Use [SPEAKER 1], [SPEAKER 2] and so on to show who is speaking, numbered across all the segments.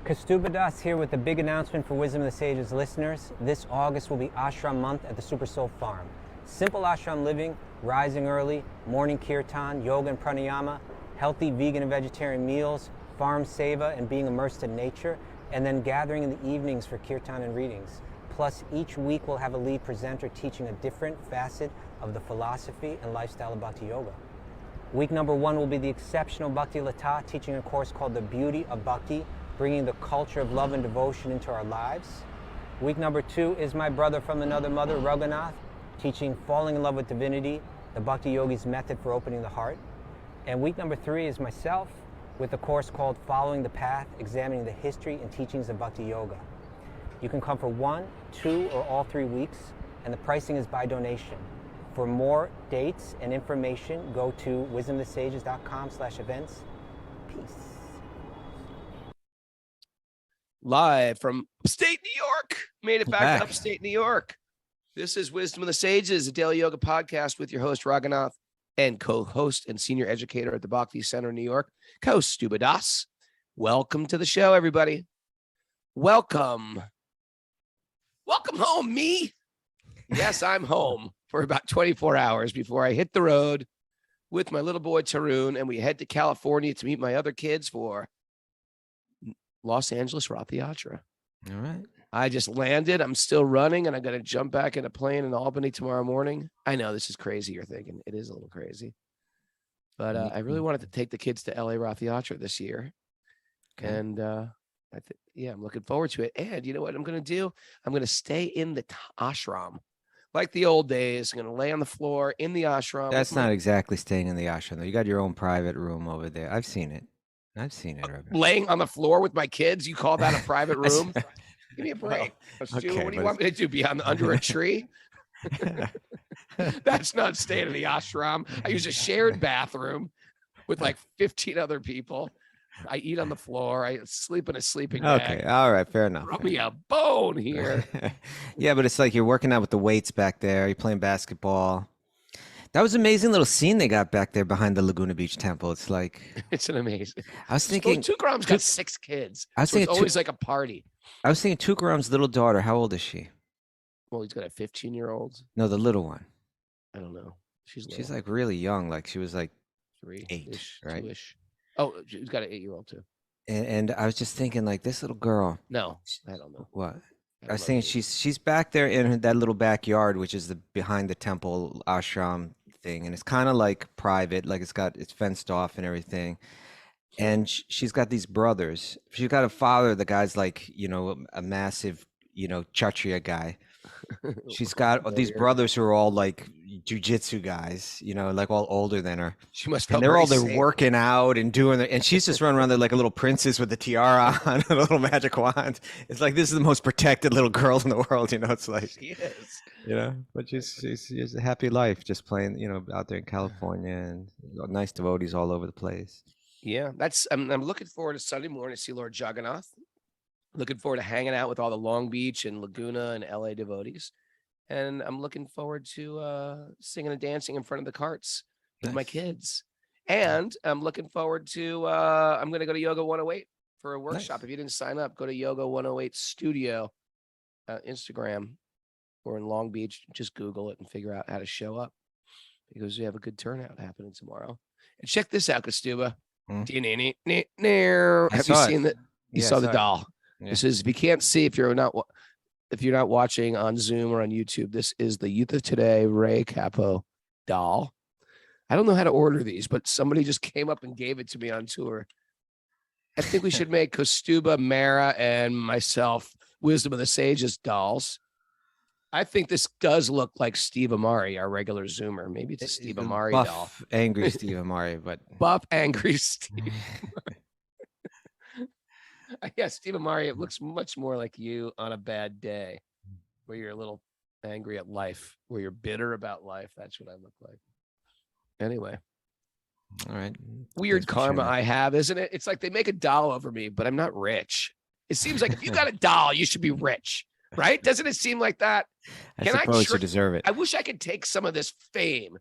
[SPEAKER 1] Kastuba Das here with the big announcement for Wisdom of the Sages listeners. This August will be Ashram Month at the Super Soul Farm. Simple ashram living, rising early, morning kirtan, yoga and pranayama, healthy vegan and vegetarian meals, farm seva and being immersed in nature, and then gathering in the evenings for kirtan and readings. Plus, each week we'll have a lead presenter teaching a different facet of the philosophy and lifestyle of Bhakti Yoga. Week number 1 will be the exceptional Bhakti Lata teaching a course called The Beauty of Bhakti, bringing the culture of love and devotion into our lives. Week number 2 is my brother from another mother, Raghunath, teaching Falling in Love with Divinity, the Bhakti Yogi's method for opening the heart. And week number 3 is myself with a course called Following the Path, examining the history and teachings of Bhakti Yoga. You can come for 1, 2, or all 3 weeks, and the pricing is by donation. For more dates and information, go to wisdomofthesages.com/events. Peace.
[SPEAKER 2] Live from upstate New York. Made it back to upstate New York. This is Wisdom of the Sages, a daily yoga podcast with your host, Raghunath, and co-host and senior educator at the Bhakti Center in New York, Kastuba Das. Welcome to the show, everybody. Welcome. Welcome home, me. Yes, I'm home for about 24 hours before I hit the road with my little boy, Tarun, and we head to California to meet my other kids for Los Angeles Rath Yatra.
[SPEAKER 1] All right.
[SPEAKER 2] I just landed. I'm still running, and I'm going to jump back in a plane in Albany tomorrow morning. I know this is crazy. You're thinking it is a little crazy, but I really wanted to take the kids to LA Rath Yatra this year. Okay. And I'm looking forward to it. And you know what I'm going to do? I'm going to stay in the ashram like the old days. I'm going to lay on the floor in the ashram.
[SPEAKER 1] That's not exactly staying in the ashram, though. You got your own private room over there. I've seen it.
[SPEAKER 2] Laying on the floor with my kids. You call that a private room? Give me a break. Okay, what do you want me to do? Be under a tree? That's not staying in the ashram. I use a shared bathroom with like 15 other people. I eat on the floor. I sleep in a sleeping bag.
[SPEAKER 1] Okay, all right, fair enough.
[SPEAKER 2] Rub me a bone here.
[SPEAKER 1] Yeah, but it's like you're working out with the weights back there. You're playing basketball. That was an amazing little scene they got back there behind the Laguna Beach Temple. It's like
[SPEAKER 2] it's an amazing.
[SPEAKER 1] I was thinking
[SPEAKER 2] Tukaram's got 6 kids.
[SPEAKER 1] I was thinking
[SPEAKER 2] it's always like a party.
[SPEAKER 1] I was thinking Tukaram's little daughter. How old is she?
[SPEAKER 2] Well, he's got a 15-year-old.
[SPEAKER 1] No, the little one.
[SPEAKER 2] I don't know. She's
[SPEAKER 1] like really young. Like she was like
[SPEAKER 2] 3,
[SPEAKER 1] 8, right?
[SPEAKER 2] 2-ish. Oh, he's got an 8-year-old too.
[SPEAKER 1] And I was just thinking, like, this little girl.
[SPEAKER 2] No, I don't know.
[SPEAKER 1] What? I was thinking she's back there in that little backyard, which is the behind the temple ashram thing, and it's kind of like private, like it's fenced off and everything. And she's got these brothers. She's got a father. The guy's like, a massive, Kshatriya guy. She's got these brothers who are all like jujitsu guys, like all older than her.
[SPEAKER 2] She must.
[SPEAKER 1] And they're all there working out and doing it, and she's just running around there like a little princess with a tiara on, a little magic wand. It's like this is the most protected little girl in the world, It's like
[SPEAKER 2] she is,
[SPEAKER 1] But she's a happy life, just playing, out there in California, and nice devotees all over the place.
[SPEAKER 2] Yeah, I'm looking forward to Sunday morning to see Lord Jagannath. Looking forward to hanging out with all the Long Beach and Laguna and LA devotees. And I'm looking forward to singing and dancing in front of the carts with my kids. And I'm looking forward to, I'm going to go to Yoga 108 for a workshop. Nice. If you didn't sign up, go to Yoga 108 Studio, Instagram, or in Long Beach. Just Google it and figure out how to show up, because we have a good turnout happening tomorrow. And check this out, Kastuba. Have you seen that? You saw the doll. Yeah. This is, if you can't see, if you're not watching on Zoom or on YouTube, this is the Youth of Today Ray Capo doll. I don't know how to order these, but somebody just came up and gave it to me on tour. I think we should make Kastuba, Mara, and myself Wisdom of the Sages dolls. I think this does look like Steve Amari, our regular Zoomer. Maybe it's a Steve Amari doll.
[SPEAKER 1] Angry Steve Amari, but
[SPEAKER 2] buff, angry Steve. Yeah, Steve Amari, it looks much more like you on a bad day, where you're a little angry at life, where you're bitter about life. That's what I look like. Anyway.
[SPEAKER 1] All right.
[SPEAKER 2] Weird karma I have, isn't it? It's like they make a doll over me, but I'm not rich. It seems like if you got a doll, you should be rich, right? Doesn't it seem like that?
[SPEAKER 1] I suppose you deserve it.
[SPEAKER 2] I wish I could take some of this fame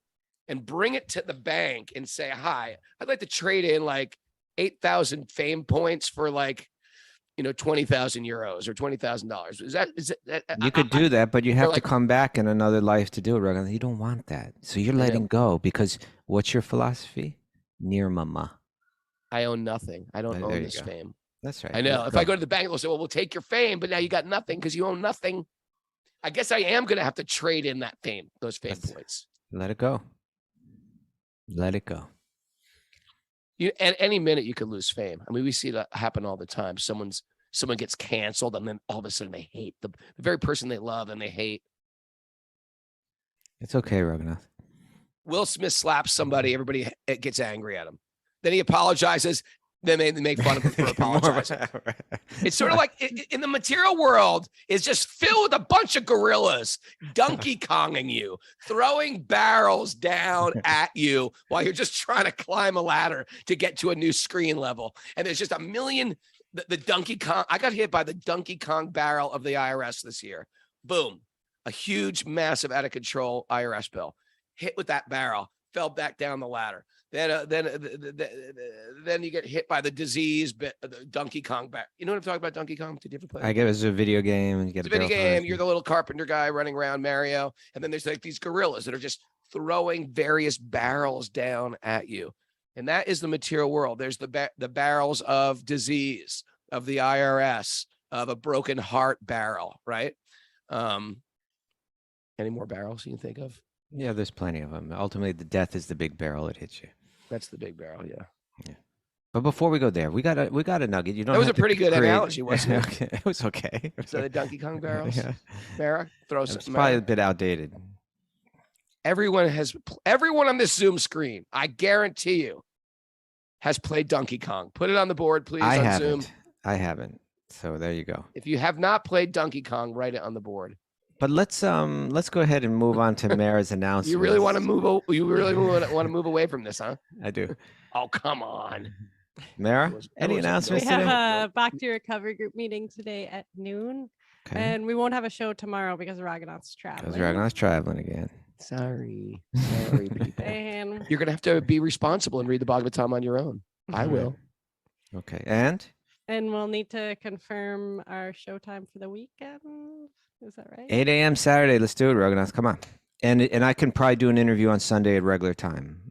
[SPEAKER 2] and bring it to the bank and say, hi, I'd like to trade in like 8,000 fame points for like 20,000 euros or $20,000. Is that
[SPEAKER 3] You could do that, but you have to
[SPEAKER 2] like-
[SPEAKER 3] come back in another life to do it, Raghunath. You don't want that. So you're letting go because what's your philosophy? Nirmama.
[SPEAKER 2] I own nothing. I don't
[SPEAKER 3] There
[SPEAKER 2] own
[SPEAKER 3] you
[SPEAKER 2] this
[SPEAKER 3] go.
[SPEAKER 2] fame.
[SPEAKER 3] That's right.
[SPEAKER 2] I know.
[SPEAKER 3] Let
[SPEAKER 2] If
[SPEAKER 3] go.
[SPEAKER 2] I go to the bank, they'll say, well, we'll take your fame, but now you got nothing because you own nothing. I guess I am going to have to trade in that fame, those fame points.
[SPEAKER 3] Let it go. Let it go.
[SPEAKER 2] At any minute, you could lose fame. I mean, we see that happen all the time. Someone gets canceled, and then all of a sudden they hate the very person they love, and they hate.
[SPEAKER 3] It's okay, Raghunath.
[SPEAKER 2] Will Smith slaps somebody, everybody gets angry at him. Then he apologizes. Then they make fun of him for apologizing. It's sort of like in the material world, it's just filled with a bunch of gorillas Donkey Konging you, throwing barrels down at you while you're just trying to climb a ladder to get to a new screen level. And there's just a million, the Donkey Kong. I got hit by the Donkey Kong barrel of the IRS this year. Boom. A huge, massive, out of control IRS bill. Hit with that barrel, fell back down the ladder. Then you get hit by the disease, the Donkey Kong back. You know what I'm talking about, Donkey Kong? Did you ever play?
[SPEAKER 3] I guess it was a video game. And you get
[SPEAKER 2] it's a video game. You're the little carpenter guy running around Mario. And then there's like these gorillas that are just throwing various barrels down at you. And that is the material world. There's the barrels of disease, of the IRS, of a broken heart barrel, right? Any more barrels you can think of?
[SPEAKER 3] Yeah, there's plenty of them. Ultimately, the death is the big barrel that hits you.
[SPEAKER 2] That's the big barrel, yeah.
[SPEAKER 3] But before we go there, we got a nugget. You don't.
[SPEAKER 2] That was
[SPEAKER 3] have
[SPEAKER 2] a pretty good
[SPEAKER 3] create...
[SPEAKER 2] analogy, wasn't it?
[SPEAKER 3] It was okay.
[SPEAKER 2] So the Donkey Kong barrels.
[SPEAKER 3] Yeah.
[SPEAKER 2] Mara, throw
[SPEAKER 3] It's
[SPEAKER 2] some.
[SPEAKER 3] probably a bit outdated.
[SPEAKER 2] Everyone on this Zoom screen, I guarantee you, has played Donkey Kong. Put it on the board, please.
[SPEAKER 3] I
[SPEAKER 2] on
[SPEAKER 3] haven't.
[SPEAKER 2] Zoom.
[SPEAKER 3] I haven't. So there you go.
[SPEAKER 2] If you have not played Donkey Kong, write it on the board.
[SPEAKER 3] But let's go ahead and move on to Mara's announcement.
[SPEAKER 2] You really want to move? You really want to move away from this, huh?
[SPEAKER 3] I do.
[SPEAKER 2] Oh, come on.
[SPEAKER 3] Mara, any announcements
[SPEAKER 4] We
[SPEAKER 3] today?
[SPEAKER 4] have a Bhakti recovery group meeting today at noon,
[SPEAKER 3] Okay.
[SPEAKER 4] and we won't have a show tomorrow because Raghunath's traveling.
[SPEAKER 3] Because Raghunath's traveling again.
[SPEAKER 2] Sorry, people.
[SPEAKER 4] And
[SPEAKER 2] You're gonna have to be responsible and read the Bhagavatam on your own. I will.
[SPEAKER 3] Okay. And
[SPEAKER 4] we'll need to confirm our show time for the weekend. Is that right?
[SPEAKER 3] 8 a.m. Saturday. Let's do it, Raghunath. Come on. And I can probably do an interview on Sunday at regular time.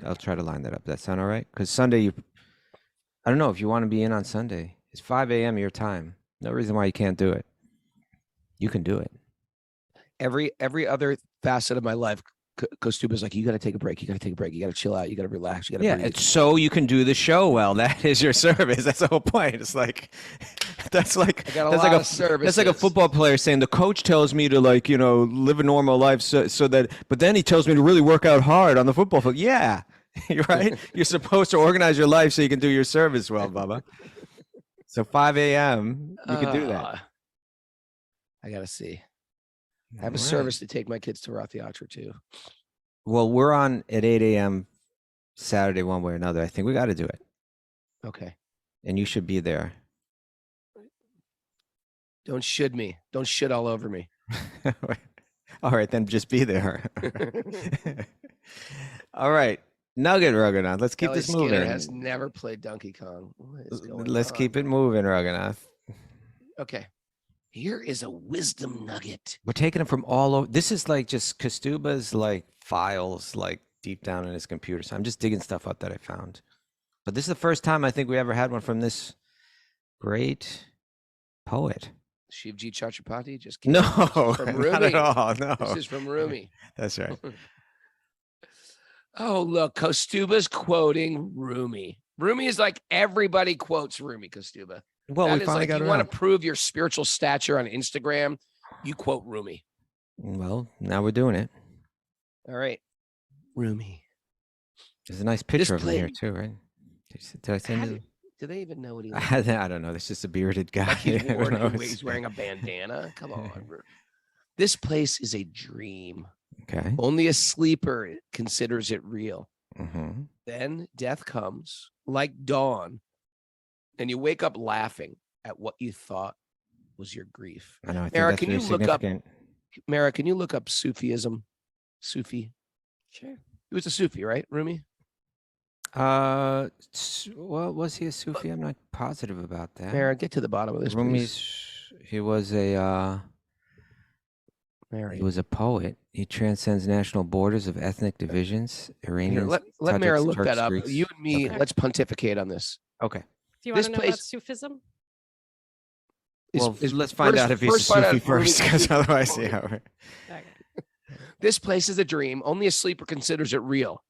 [SPEAKER 3] I'll try to line that up. That sound all right? Because Sunday, I don't know if you want to be in on Sunday. It's 5 a.m. your time. No reason why you can't do it. You can do it.
[SPEAKER 2] Every other facet of my life, Kostuba's like, you got to take a break. You got to take a break. You got to chill out. You got to relax. You got to
[SPEAKER 3] Yeah,
[SPEAKER 2] breathe.
[SPEAKER 3] it's so you can do the show well. That is your service. That's the whole point. It's like that's like
[SPEAKER 2] I got a
[SPEAKER 3] that's
[SPEAKER 2] lot
[SPEAKER 3] like
[SPEAKER 2] of services.
[SPEAKER 3] that's like a football player saying the coach tells me to live a normal life so that but then he tells me to really work out hard on the football field. Yeah. You're right. You're supposed to organize your life so you can do your service well, Bubba. So 5 a.m. you can do that.
[SPEAKER 2] I gotta see. I have a
[SPEAKER 3] All right.
[SPEAKER 2] service to take my kids to Rath Yatra too.
[SPEAKER 3] Well, we're on at 8 a.m. Saturday, one way or another. I think we got to do it,
[SPEAKER 2] Okay.
[SPEAKER 3] and you should be there.
[SPEAKER 2] Don't shit me. Don't shit all over me.
[SPEAKER 3] All right, then just be there. All right, Nugget Raghunath. Let's keep
[SPEAKER 2] Kelly
[SPEAKER 3] this moving.
[SPEAKER 2] Skinner has never played Donkey Kong. What is going
[SPEAKER 3] Let's
[SPEAKER 2] on?
[SPEAKER 3] keep it moving, Raghunath.
[SPEAKER 2] Okay. Here is a wisdom nugget.
[SPEAKER 3] We're taking them from all over. This is like just Kostuba's like files, like deep down in his computer. So I'm just digging stuff up that I found. But this is the first time I think we ever had one from this great poet.
[SPEAKER 2] Shivji Chhatrapati just came
[SPEAKER 3] No,
[SPEAKER 2] from
[SPEAKER 3] not
[SPEAKER 2] Rumi.
[SPEAKER 3] at all. No,
[SPEAKER 2] This is from Rumi.
[SPEAKER 3] that's right.
[SPEAKER 2] Oh, look, Kostuba's quoting Rumi. Rumi is like everybody quotes Rumi, Kostuba.
[SPEAKER 3] Well,
[SPEAKER 2] That
[SPEAKER 3] we
[SPEAKER 2] is
[SPEAKER 3] finally
[SPEAKER 2] like
[SPEAKER 3] got
[SPEAKER 2] you
[SPEAKER 3] it.
[SPEAKER 2] want to prove your spiritual stature on Instagram, you quote Rumi.
[SPEAKER 3] Well, now we're doing it.
[SPEAKER 2] All right. Rumi.
[SPEAKER 3] There's a nice picture of him here
[SPEAKER 2] play-
[SPEAKER 3] too, right? Did I send
[SPEAKER 2] How
[SPEAKER 3] you?
[SPEAKER 2] do they even know what he looks
[SPEAKER 3] I don't know. It's just a bearded guy.
[SPEAKER 2] like? He's,
[SPEAKER 3] Who knows?
[SPEAKER 2] he's wearing a bandana. Come on. This place is a dream.
[SPEAKER 3] Okay.
[SPEAKER 2] Only a sleeper considers it real.
[SPEAKER 3] Mm-hmm.
[SPEAKER 2] Then death comes like dawn, and you wake up laughing at what you thought was your grief.
[SPEAKER 3] I know. I think
[SPEAKER 2] Mara,
[SPEAKER 3] that's
[SPEAKER 2] can
[SPEAKER 3] very
[SPEAKER 2] you look up-
[SPEAKER 3] significant.
[SPEAKER 2] Mara, can you look up Sufism? Sufi.
[SPEAKER 4] Sure.
[SPEAKER 2] He was a Sufi, right, Rumi?
[SPEAKER 3] Well, was he a Sufi? I'm not positive about that.
[SPEAKER 2] Mara, get to the bottom of this,
[SPEAKER 3] Rumi's,
[SPEAKER 2] please.
[SPEAKER 3] he was a
[SPEAKER 2] Mary.
[SPEAKER 3] he was a poet. He transcends national borders of ethnic divisions.
[SPEAKER 2] Here,
[SPEAKER 3] Iranians,
[SPEAKER 2] let Mara
[SPEAKER 3] Tajiks,
[SPEAKER 2] look
[SPEAKER 3] Turks,
[SPEAKER 2] that up.
[SPEAKER 3] Greeks.
[SPEAKER 2] You and me,
[SPEAKER 3] Okay.
[SPEAKER 2] let's pontificate on this.
[SPEAKER 3] Okay.
[SPEAKER 4] Do you want
[SPEAKER 2] This
[SPEAKER 4] to know about
[SPEAKER 2] place-
[SPEAKER 4] Sufism?
[SPEAKER 3] Well, let's
[SPEAKER 2] find
[SPEAKER 3] find out if he's a
[SPEAKER 2] find
[SPEAKER 3] Sufi
[SPEAKER 2] out Rumi-
[SPEAKER 3] first, because otherwise, yeah.
[SPEAKER 4] Okay.
[SPEAKER 2] This place is a dream. Only a sleeper considers it real.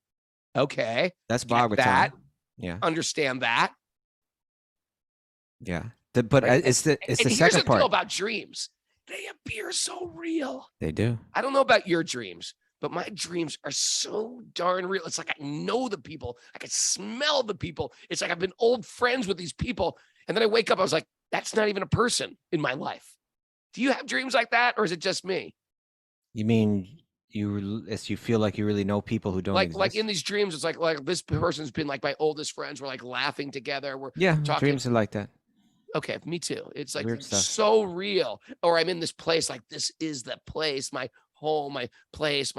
[SPEAKER 2] Okay.
[SPEAKER 3] That's
[SPEAKER 2] Get
[SPEAKER 3] Bhagavatam.
[SPEAKER 2] that.
[SPEAKER 3] Yeah,
[SPEAKER 2] Understand that.
[SPEAKER 3] yeah. But
[SPEAKER 2] Right.
[SPEAKER 3] it's the
[SPEAKER 2] And here's
[SPEAKER 3] second
[SPEAKER 2] the
[SPEAKER 3] part.
[SPEAKER 2] deal about dreams. They appear so real.
[SPEAKER 3] They do.
[SPEAKER 2] I don't know about your dreams, but my dreams are so darn real. It's like I know the people. I can smell the people. It's like I've been old friends with these people. And then I wake up, I was like, that's not even a person in my life. Do you have dreams like that? Or is it just me?
[SPEAKER 3] You mean you feel like you really know people who don't
[SPEAKER 2] Like
[SPEAKER 3] exist?
[SPEAKER 2] in these dreams, it's like this person's been like my oldest friends. We're like laughing together. We're
[SPEAKER 3] yeah,
[SPEAKER 2] talking.
[SPEAKER 3] dreams are like that.
[SPEAKER 2] Okay, me too. It's like
[SPEAKER 3] Weird stuff.
[SPEAKER 2] so real. Or I'm in this place, like this is the place, my home, my place,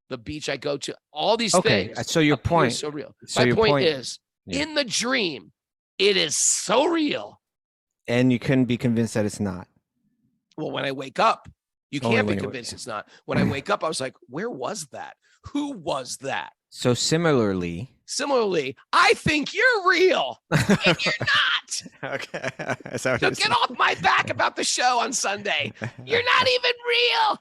[SPEAKER 2] the beach I go to. All these
[SPEAKER 3] Okay,
[SPEAKER 2] things.
[SPEAKER 3] so your
[SPEAKER 2] appear
[SPEAKER 3] point.
[SPEAKER 2] so real.
[SPEAKER 3] So
[SPEAKER 2] My
[SPEAKER 3] your
[SPEAKER 2] point
[SPEAKER 3] point-
[SPEAKER 2] is,
[SPEAKER 3] Yeah.
[SPEAKER 2] in the dream, it is so real.
[SPEAKER 3] And you couldn't be convinced that it's not.
[SPEAKER 2] Well, when I wake up, you
[SPEAKER 3] Only
[SPEAKER 2] can't be
[SPEAKER 3] when you wake-
[SPEAKER 2] convinced it's not. When I wake up, I was like, where was that? Who was that?
[SPEAKER 3] So similarly.
[SPEAKER 2] Similarly, I think you're real and you're not.
[SPEAKER 3] Okay. Is that what
[SPEAKER 2] So
[SPEAKER 3] you're
[SPEAKER 2] get off my back about the show on Sunday. You're not even real.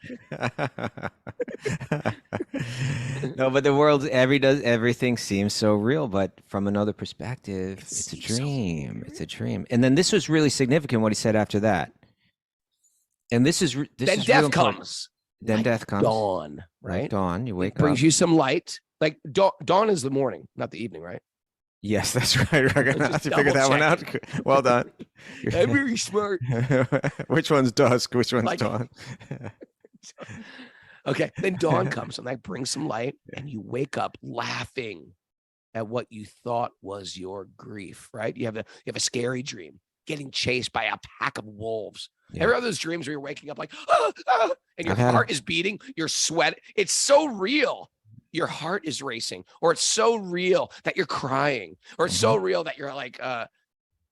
[SPEAKER 3] No, but the world everything seems so real, but from another perspective, it's a
[SPEAKER 2] seems so
[SPEAKER 3] dream. It's a dream. And then this was really significant what he said after that. And this is
[SPEAKER 2] Then
[SPEAKER 3] is real
[SPEAKER 2] death
[SPEAKER 3] important.
[SPEAKER 2] comes.
[SPEAKER 3] Then
[SPEAKER 2] Like
[SPEAKER 3] death comes.
[SPEAKER 2] Dawn,
[SPEAKER 3] Like
[SPEAKER 2] right?
[SPEAKER 3] dawn. You
[SPEAKER 2] It
[SPEAKER 3] wake
[SPEAKER 2] brings
[SPEAKER 3] up.
[SPEAKER 2] you some light. Like dawn is the morning, not the evening, right?
[SPEAKER 3] Yes, that's right. Raghunath.
[SPEAKER 2] Just
[SPEAKER 3] You figured that one out.
[SPEAKER 2] double-checking.
[SPEAKER 3] Well done.
[SPEAKER 2] I'm very smart.
[SPEAKER 3] Which one's dusk? Which one's
[SPEAKER 2] Like-
[SPEAKER 3] dawn?
[SPEAKER 2] Okay, then dawn comes and that brings some light, and you wake up laughing at what you thought was your grief. Right? You have a scary dream, getting chased by a pack of wolves.
[SPEAKER 3] Yeah.
[SPEAKER 2] Ever have those dreams where you're waking up like, ah, ah, and your
[SPEAKER 3] I've had 'em.
[SPEAKER 2] heart is beating, you're sweating. It's so real. Your heart is racing, or it's so real that you're crying, or it's so real that you're like,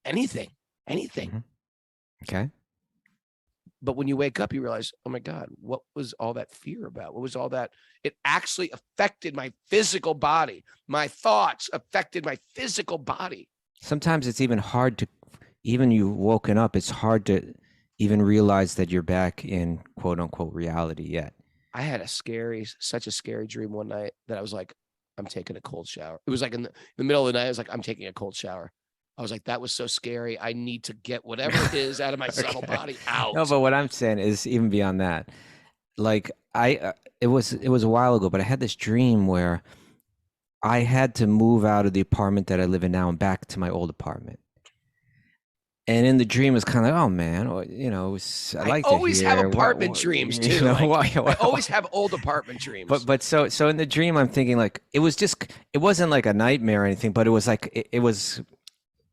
[SPEAKER 2] anything.
[SPEAKER 3] Mhm. Okay.
[SPEAKER 2] But when you wake up, you realize, oh my God, what was all that fear about? What was all that? It actually affected my physical body. My thoughts affected my physical body.
[SPEAKER 3] Sometimes it's even hard to, even you woken up, it's hard to even realize that you're back in quote unquote reality yet.
[SPEAKER 2] I had such a scary dream one night that I was like, I'm taking a cold shower. It was like in the middle of the night, I was like, I'm taking a cold shower. I was like, that was so scary. I need to get whatever it is out of my subtle
[SPEAKER 3] Okay.
[SPEAKER 2] body out.
[SPEAKER 3] No, but what I'm saying is even beyond that. Like it was a while ago, but I had this dream where I had to move out of the apartment that I live in now and back to my old apartment. And in the dream, it was kind of like, oh man, or, you know, it was, I like to
[SPEAKER 2] always have
[SPEAKER 3] hear
[SPEAKER 2] apartment dreams, too, like, I always have old apartment dreams.
[SPEAKER 3] But so in the dream, I'm thinking like it wasn't like a nightmare or anything, but it was like it was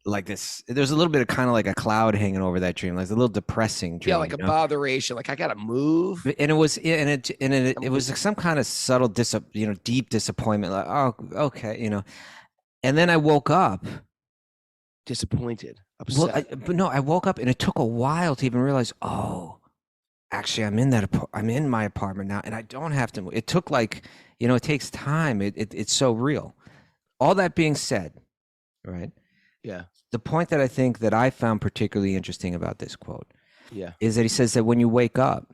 [SPEAKER 3] like this. There's a little bit of kind of like a cloud hanging over that dream, like a little depressing dream.
[SPEAKER 2] yeah, like a botheration. Like I gotta move.
[SPEAKER 3] And it was, it was like some kind of subtle deep disappointment. Like, oh, okay, And then I woke up.
[SPEAKER 2] Disappointed,
[SPEAKER 3] Well,
[SPEAKER 2] upset.
[SPEAKER 3] but no, I woke up and it took a while to even realize, oh, actually, I'm in my apartment now, and I don't have to move. It took like, it takes time. It's so real. All that being said, right?
[SPEAKER 2] Yeah,
[SPEAKER 3] The point that I think that I found particularly interesting about this quote
[SPEAKER 2] yeah.
[SPEAKER 3] is that he says that when you wake up,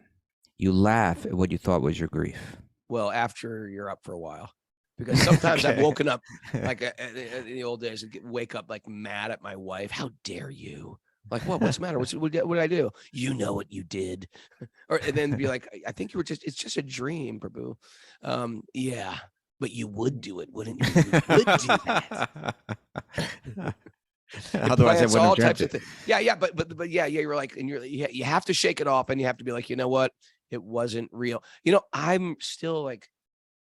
[SPEAKER 3] you laugh at what you thought was your grief.
[SPEAKER 2] Well, after you're up for a while, because sometimes I've
[SPEAKER 3] Okay.
[SPEAKER 2] woken up like in the old days, I'd wake up like mad at my wife. How dare you? Like, what's the matter? What did I do? You know what you did. And then be like, I think it's just a dream, Prabhu. Yeah, but you would do it, wouldn't you? You would do that.
[SPEAKER 3] Otherwise, I
[SPEAKER 2] Plants,
[SPEAKER 3] wouldn't
[SPEAKER 2] all
[SPEAKER 3] have dreamt
[SPEAKER 2] types of
[SPEAKER 3] it.
[SPEAKER 2] things. Yeah, but yeah, you're like, and you have to shake it off, and you have to be like, you know what? It wasn't real. I'm still like,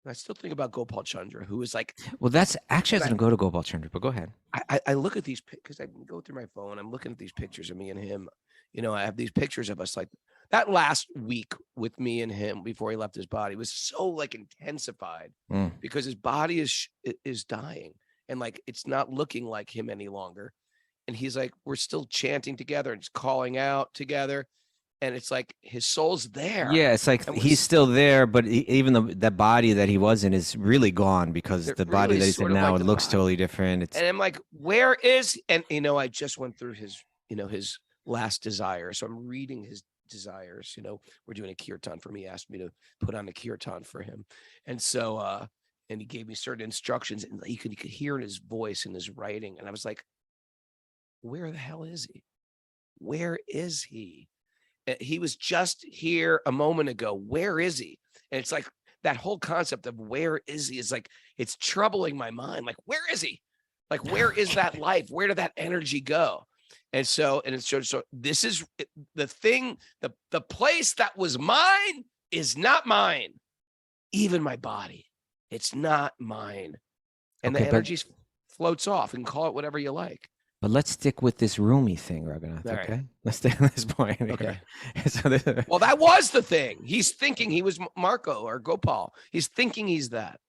[SPEAKER 2] I still think about Gopal Chandra, who is like,
[SPEAKER 3] Well, that's actually, I was going to go to Gopal Chandra, but go ahead.
[SPEAKER 2] I look at these because I go through my phone. I'm looking at these pictures of me and him. I have these pictures of us like that last week with me and him before he left his body was so like intensified
[SPEAKER 3] Mm.
[SPEAKER 2] because his body is dying. and like it's not looking like him any longer. And he's like, we're still chanting together and just calling out together. And it's like his soul's there.
[SPEAKER 3] Yeah, it's like
[SPEAKER 2] And
[SPEAKER 3] he's still there, but even though that body that he was in is really gone because the body
[SPEAKER 2] really
[SPEAKER 3] that he's
[SPEAKER 2] sort
[SPEAKER 3] in
[SPEAKER 2] of
[SPEAKER 3] now,
[SPEAKER 2] like
[SPEAKER 3] it
[SPEAKER 2] the
[SPEAKER 3] looks
[SPEAKER 2] body.
[SPEAKER 3] totally different. It's
[SPEAKER 2] And I'm like, where is, and I just went through his, his last desire. So I'm reading his desires. We're doing a kirtan for me. He asked me to put on a kirtan for him. And so, and he gave me certain instructions, and you could hear in his voice and his writing. And I was like, where the hell is he? Where is he? He was just here a moment ago. Where is he? And it's like that whole concept of where is he is like, it's troubling my mind. Like, where is he? Like, where is that life? Where did that energy go? And so this is the thing, the place that was mine is not mine. Even my body, it's not mine. And
[SPEAKER 3] Okay,
[SPEAKER 2] the energy floats off, and call it whatever you like.
[SPEAKER 3] But let's stick with this Rumi thing, Raghunath,
[SPEAKER 2] All right.
[SPEAKER 3] okay? Let's stay on this point. Here.
[SPEAKER 2] Okay.
[SPEAKER 3] So
[SPEAKER 2] Well, that was the thing. He's thinking he was Marco or Gopal. He's thinking he's that.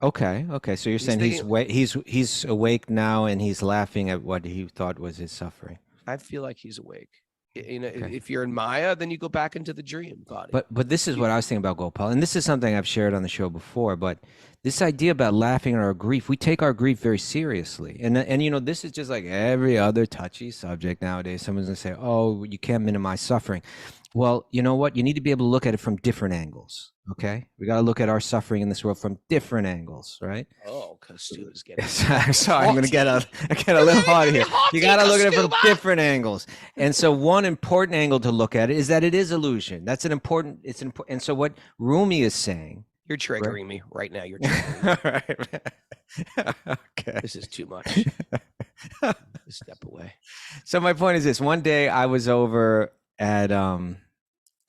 [SPEAKER 3] okay. So you're
[SPEAKER 2] He's
[SPEAKER 3] saying
[SPEAKER 2] thinking-
[SPEAKER 3] he's awake now and he's laughing at what he thought was his suffering.
[SPEAKER 2] I feel like he's awake.
[SPEAKER 3] Okay.
[SPEAKER 2] If you're in Maya, then you go back into the dream body.
[SPEAKER 3] But this is what I was thinking about Gopal, and this is something I've shared on the show before. But this idea about laughing at our grief, we take our grief very seriously, and this is just like every other touchy subject nowadays. Someone's gonna say, "Oh, you can't minimize suffering." Well, you know what? You need to be able to look at it from different angles. Okay, we got to look at our suffering in this world from different angles, right?
[SPEAKER 2] Oh, Kastu is getting.
[SPEAKER 3] Sorry, I'm gonna get a little hard here. You got to look at it from different angles, and so one important angle to look at it is that it is illusion. That's an important. And so what Rumi is saying.
[SPEAKER 2] You're triggering me right now. You're triggering me.
[SPEAKER 3] All right. Okay.
[SPEAKER 2] This is too much. Step away.
[SPEAKER 3] So my point is this: one day I was over at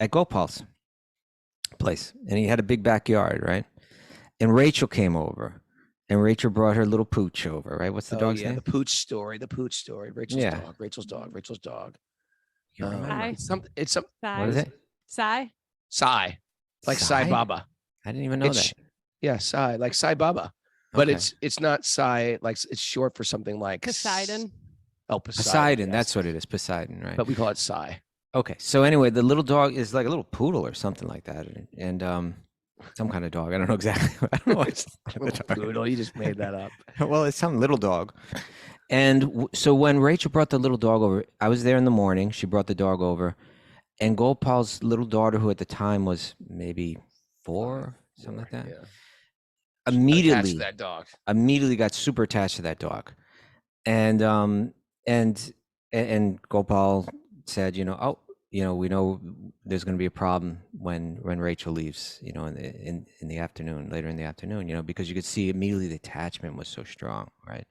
[SPEAKER 3] Gopal's place, and he had a big backyard, right? And Rachel came over, and Rachel brought her little pooch over, right? What's the dog's name?
[SPEAKER 2] The pooch story. Rachel's dog.
[SPEAKER 3] You remember?
[SPEAKER 2] It's some.
[SPEAKER 3] What is it?
[SPEAKER 4] Sai.
[SPEAKER 2] Sai, like Sai Baba.
[SPEAKER 3] I didn't even know that.
[SPEAKER 2] Yeah, Sai, like Sai Baba, but
[SPEAKER 3] Okay.
[SPEAKER 2] it's not Sai. Like it's short for something like
[SPEAKER 4] Poseidon.
[SPEAKER 2] Oh,
[SPEAKER 3] Poseidon.
[SPEAKER 2] yes.
[SPEAKER 3] That's what it is. Poseidon, right?
[SPEAKER 2] But we call it Sai.
[SPEAKER 3] Okay. So anyway, the little dog is like a little poodle or something like that, and some kind of dog. I don't know exactly. I don't know. It's
[SPEAKER 2] Poodle. You just made that up.
[SPEAKER 3] Well, it's some little dog. And so when Rachel brought the little dog over, I was there in the morning. She brought the dog over, and Gopal's little daughter, who at the time was maybe 4, something like that,
[SPEAKER 2] Yeah.
[SPEAKER 3] immediately
[SPEAKER 2] Attached to that dog.
[SPEAKER 3] immediately got super attached to that dog, and Gopal said, we know there's going to be a problem when Rachel leaves, in the afternoon, later in the afternoon, because you could see immediately the attachment was so strong, right?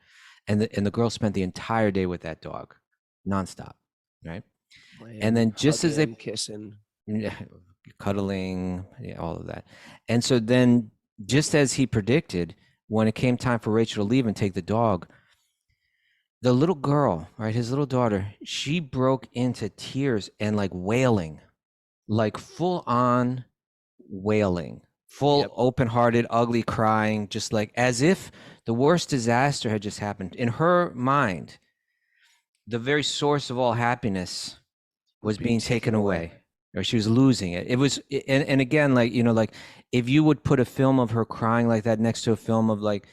[SPEAKER 3] And the girl spent the entire day with that dog, nonstop, right? And then just as they
[SPEAKER 2] kissing,
[SPEAKER 3] cuddling, all of that, and so then just as he predicted, when it came time for Rachel to leave and take the dog, the little girl, right, his little daughter, she broke into tears and like wailing, like full on wailing, full open-hearted, ugly crying, just like as if the worst disaster had just happened. In her mind, the very source of all happiness was being taken away, or she was losing it. It was, and again, like, like if you would put a film of her crying like that next to a film of like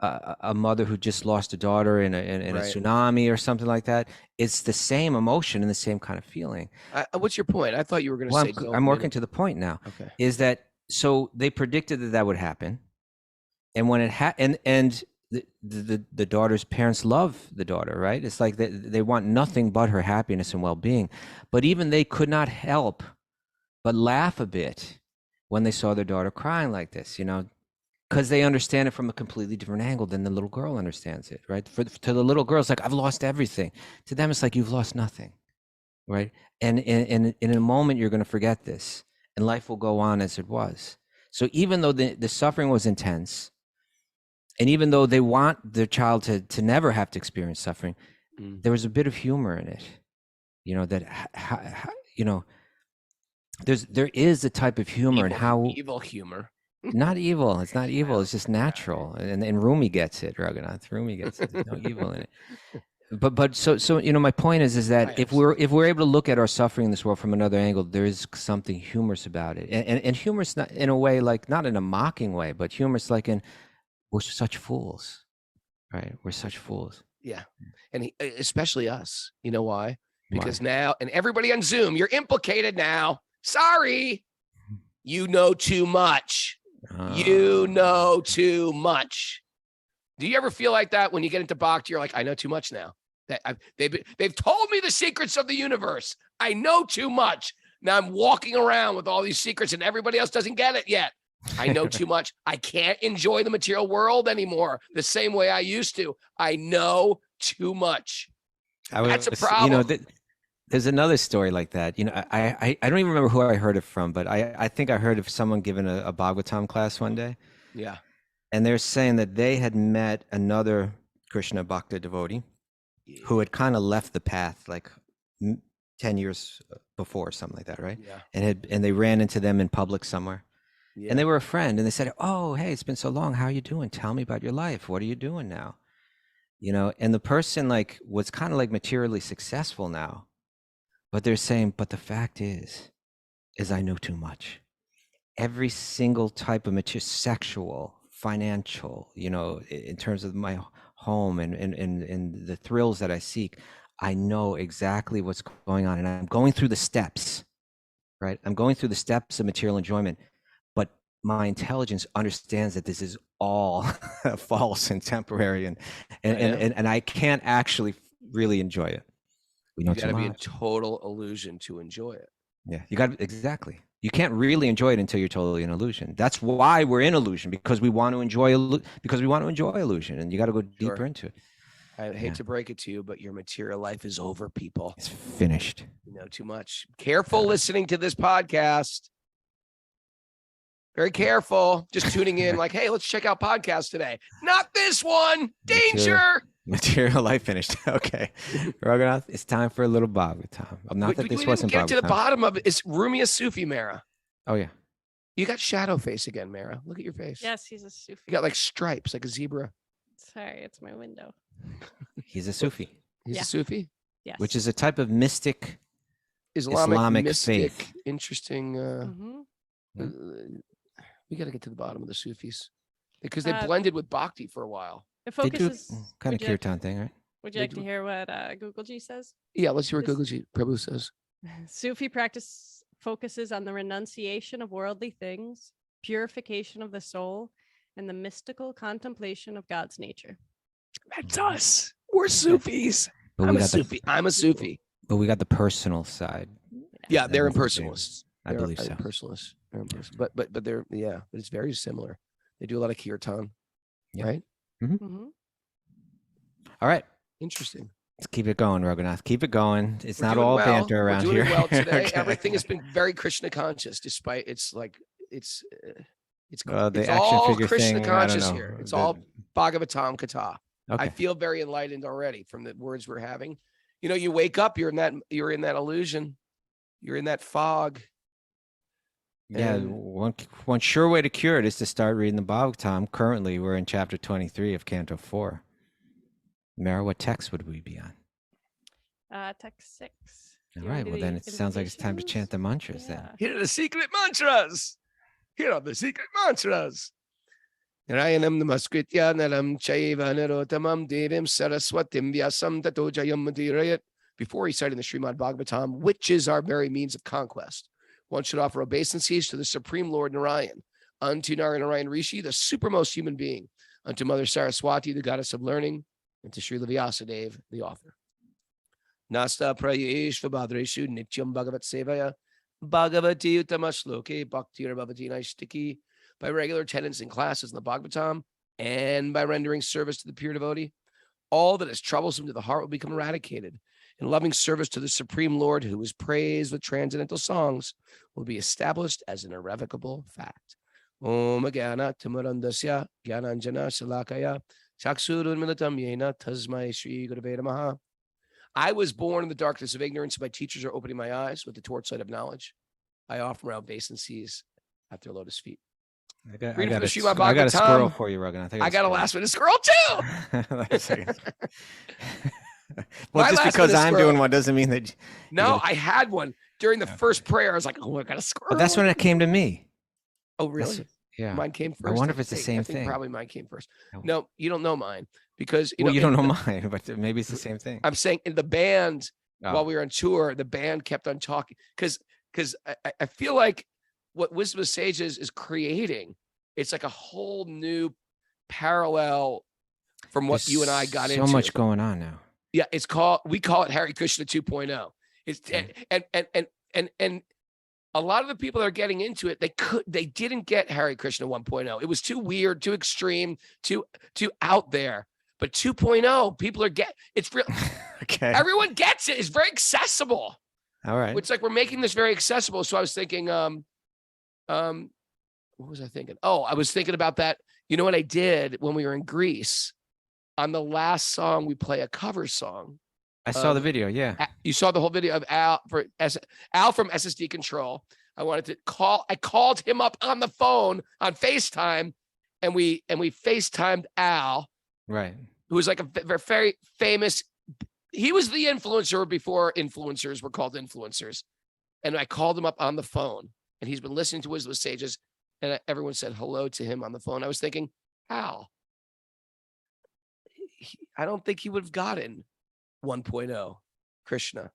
[SPEAKER 3] a mother who just lost a daughter in a tsunami or something like that, it's the same emotion and the same kind of feeling.
[SPEAKER 2] What's your point? I thought you were going to say.
[SPEAKER 3] I'm working to the point now.
[SPEAKER 2] Okay.
[SPEAKER 3] Is that so? They predicted that would happen, and when it and the daughter's parents love the daughter, right? It's like they want nothing but her happiness and well-being, but even they could not help but laugh a bit when they saw their daughter crying like this, because they understand it from a completely different angle than the little girl understands it, right? To the little girl, it's like, I've lost everything. To them, it's like, you've lost nothing, right? And in a moment, you're going to forget this, and life will go on as it was. So even though the suffering was intense, and even though they want their child to never have to experience suffering, there was a bit of humor in it, there is a type of humor in how
[SPEAKER 2] evil humor.
[SPEAKER 3] Not evil. It's not evil. It's just natural. And Rumi gets it, Raghunath. Rumi gets it. There's no evil in it. But so my point is that if we're able to look at our suffering in this world from another angle, there is something humorous about it. And humorous not in a way, like not in a mocking way, but humorous like in we're such fools. Right? We're such fools.
[SPEAKER 2] Yeah. And especially us. You know why? Because now, and everybody on Zoom, you're implicated now. Sorry. You know too much. You know too much. Do you ever feel like that when you get into Bhakti? You're like, I know too much now. They've told me the secrets of the universe. I know too much. Now I'm walking around with all these secrets and everybody else doesn't get it yet. I know too much. I can't enjoy the material world anymore the same way I used to. I know too much. That's a problem.
[SPEAKER 3] There's another story like that. I don't even remember who I heard it from, but I think I heard of someone giving a Bhagavatam class one day.
[SPEAKER 2] Yeah.
[SPEAKER 3] And they're saying that they had met another Krishna Bhakta devotee who had kind of left the path like 10 years before, something like that, right?
[SPEAKER 2] Yeah.
[SPEAKER 3] And they ran into them in public somewhere.
[SPEAKER 2] Yeah.
[SPEAKER 3] And they were a friend, and they said, "Oh, hey, it's been so long. How are you doing? Tell me about your life. What are you doing now?" And the person like was kind of like materially successful now, but they're saying, "But the fact is I know too much. Every single type of material, sexual, financial, in terms of my home and the thrills that I seek, I know exactly what's going on, and I'm going through the steps, right? I'm going through the steps of material enjoyment, but my intelligence understands that this is all false and temporary, and I can't actually really enjoy it. We know
[SPEAKER 2] you got to
[SPEAKER 3] too
[SPEAKER 2] be in
[SPEAKER 3] much.
[SPEAKER 2] total illusion to enjoy it.
[SPEAKER 3] Yeah, you got exactly. You can't really enjoy it until you're totally in illusion. That's why we're in illusion, because we want to enjoy illusion, and you got to go deeper into it.
[SPEAKER 2] I hate to break it to you, but your material life is over, people.
[SPEAKER 3] It's finished.
[SPEAKER 2] You know too much. Careful listening to this podcast. Very careful. Just tuning in like, hey, let's check out podcasts today. Not this one. Danger.
[SPEAKER 3] Material life finished. Okay. Raghunath, it's time for a little Bhagavatam. Not that this wasn't Bhagavatam.
[SPEAKER 2] Get to the bottom of it. Is Rumi a Sufi, Mara?
[SPEAKER 3] Oh, yeah.
[SPEAKER 2] You got shadow face again, Mara. Look at your face.
[SPEAKER 4] Yes, he's a Sufi.
[SPEAKER 2] You got like stripes, like a zebra.
[SPEAKER 4] Sorry, it's my window.
[SPEAKER 3] He's a Sufi.
[SPEAKER 2] He's a Sufi?
[SPEAKER 4] Yes.
[SPEAKER 3] Which is a type of mystic
[SPEAKER 2] Islamic mystic,
[SPEAKER 3] faith.
[SPEAKER 2] Interesting. We got to get to the bottom of the Sufis because they blended with Bhakti for a while.
[SPEAKER 4] It focuses
[SPEAKER 3] kind of kirtan thing, right?
[SPEAKER 4] Would you like to hear what Google G says?
[SPEAKER 2] Yeah, let's hear what Google G Prabhu says.
[SPEAKER 4] Sufi practice focuses on the renunciation of worldly things, purification of the soul, and the mystical contemplation of God's nature.
[SPEAKER 2] That's us. We're Sufis. I'm a Sufi.
[SPEAKER 3] But we got the personal side.
[SPEAKER 2] Yeah, they're impersonalists.
[SPEAKER 3] I believe so.
[SPEAKER 2] Impersonalists. But they're but it's very similar. They do a lot of kirtan, right?
[SPEAKER 3] Mm-hmm. All right.
[SPEAKER 2] Interesting.
[SPEAKER 3] Let's keep it going, Raghunath. Keep it going. It's
[SPEAKER 2] We're
[SPEAKER 3] not
[SPEAKER 2] doing
[SPEAKER 3] all
[SPEAKER 2] well.
[SPEAKER 3] banter around
[SPEAKER 2] We're doing
[SPEAKER 3] here.
[SPEAKER 2] well today.
[SPEAKER 3] Okay.
[SPEAKER 2] Everything has been very Krishna conscious, despite it's all
[SPEAKER 3] figure
[SPEAKER 2] Krishna
[SPEAKER 3] thing,
[SPEAKER 2] conscious here. It's all Bhagavatam Katha.
[SPEAKER 3] Okay.
[SPEAKER 2] I feel very enlightened already from the words we're having. You wake up, you're in that illusion, you're in that fog.
[SPEAKER 3] Yeah, one sure way to cure it is to start reading the Bhagavatam. Currently, we're in chapter 23 of Canto 4. Mara, what text would we be on?
[SPEAKER 4] Text 6.
[SPEAKER 3] All right, well then it sounds like it's time to chant the mantras then.
[SPEAKER 2] Here are the secret mantras. Narayanam namaskritya naram chaiva narotamam devim saraswatim vyasam tato jayam madirayat. Before reciting the Srimad Bhagavatam, which is our very means of conquest, one should offer obeisances to the Supreme Lord Narayan, unto Narayan Rishi, the supermost human being, unto Mother Saraswati, the goddess of learning, and to Srila Vyasadeva, the author. Nasta prayesh vabhadreshu nityam bhagavat sevaya bhagavati utamashloke bhakti bhavati naistiki. By regular attendance in classes in the Bhagavatam and by rendering service to the pure devotee, all that is troublesome to the heart will become eradicated. And loving service to the Supreme Lord, who is praised with transcendental songs, will be established as an irrevocable fact. Om Gyana Timarandasya Gyananjana Salakaya Chaksurun Militam Yena Tasmai Shri Gurave Namaha. I was born in the darkness of ignorance, and my teachers are opening my eyes with the torchlight of knowledge. I offer my obeisances at their lotus feet.
[SPEAKER 3] I
[SPEAKER 2] Reading
[SPEAKER 3] got
[SPEAKER 2] from the
[SPEAKER 3] a,
[SPEAKER 2] Srimad
[SPEAKER 3] I got a squirrel
[SPEAKER 2] Bhagavatam.
[SPEAKER 3] for you, Raghunath.
[SPEAKER 2] I got a last minute squirrel too.
[SPEAKER 3] Let me see.
[SPEAKER 2] My
[SPEAKER 3] Well, just
[SPEAKER 2] last
[SPEAKER 3] because
[SPEAKER 2] minute
[SPEAKER 3] I'm
[SPEAKER 2] squirrel.
[SPEAKER 3] doing one doesn't mean that.
[SPEAKER 2] No, I had one during the first prayer. I was like, oh, I got a squirrel.
[SPEAKER 3] But that's when it came to me.
[SPEAKER 2] Oh, really?
[SPEAKER 3] Yeah.
[SPEAKER 2] Mine came first.
[SPEAKER 3] I wonder if it's the
[SPEAKER 2] think.
[SPEAKER 3] same
[SPEAKER 2] I think
[SPEAKER 3] thing.
[SPEAKER 2] probably mine came first.
[SPEAKER 3] Oh.
[SPEAKER 2] No, you don't know mine because you
[SPEAKER 3] Well,
[SPEAKER 2] know
[SPEAKER 3] you don't know mine, but maybe it's the same thing.
[SPEAKER 2] I'm saying in the band
[SPEAKER 3] Oh.
[SPEAKER 2] while we were on tour, the band kept on talking because I feel like what Wisdom of Sages is creating, it's like a whole new parallel from what
[SPEAKER 3] There's
[SPEAKER 2] you and I got into.
[SPEAKER 3] So much going on now.
[SPEAKER 2] Yeah, we call it Hare Krishna 2.0. It's and a lot of the people that are getting into it, they didn't get Hare Krishna 1.0. It was too weird, too extreme, too out there. But 2.0, people are it's real.
[SPEAKER 3] Okay.
[SPEAKER 2] Everyone gets it. It's very accessible.
[SPEAKER 3] All right.
[SPEAKER 2] It's like we're making this very accessible. So I was thinking, what was I thinking? Oh, I was thinking about that. You know what I did when we were in Greece? On the last song, we play a cover song.
[SPEAKER 3] I saw the video. Yeah.
[SPEAKER 2] You saw the whole video of Al from SSD Control. I wanted to call. I called him up on the phone on FaceTime, and we FaceTimed Al,
[SPEAKER 3] Right.
[SPEAKER 2] who was like a very famous. He was the influencer before influencers were called influencers, and I called him up on the phone, and he's been listening to Wisdom of Sages, and everyone said hello to him on the phone. I was thinking, Al, I don't think he would have gotten 1.0 Krishna,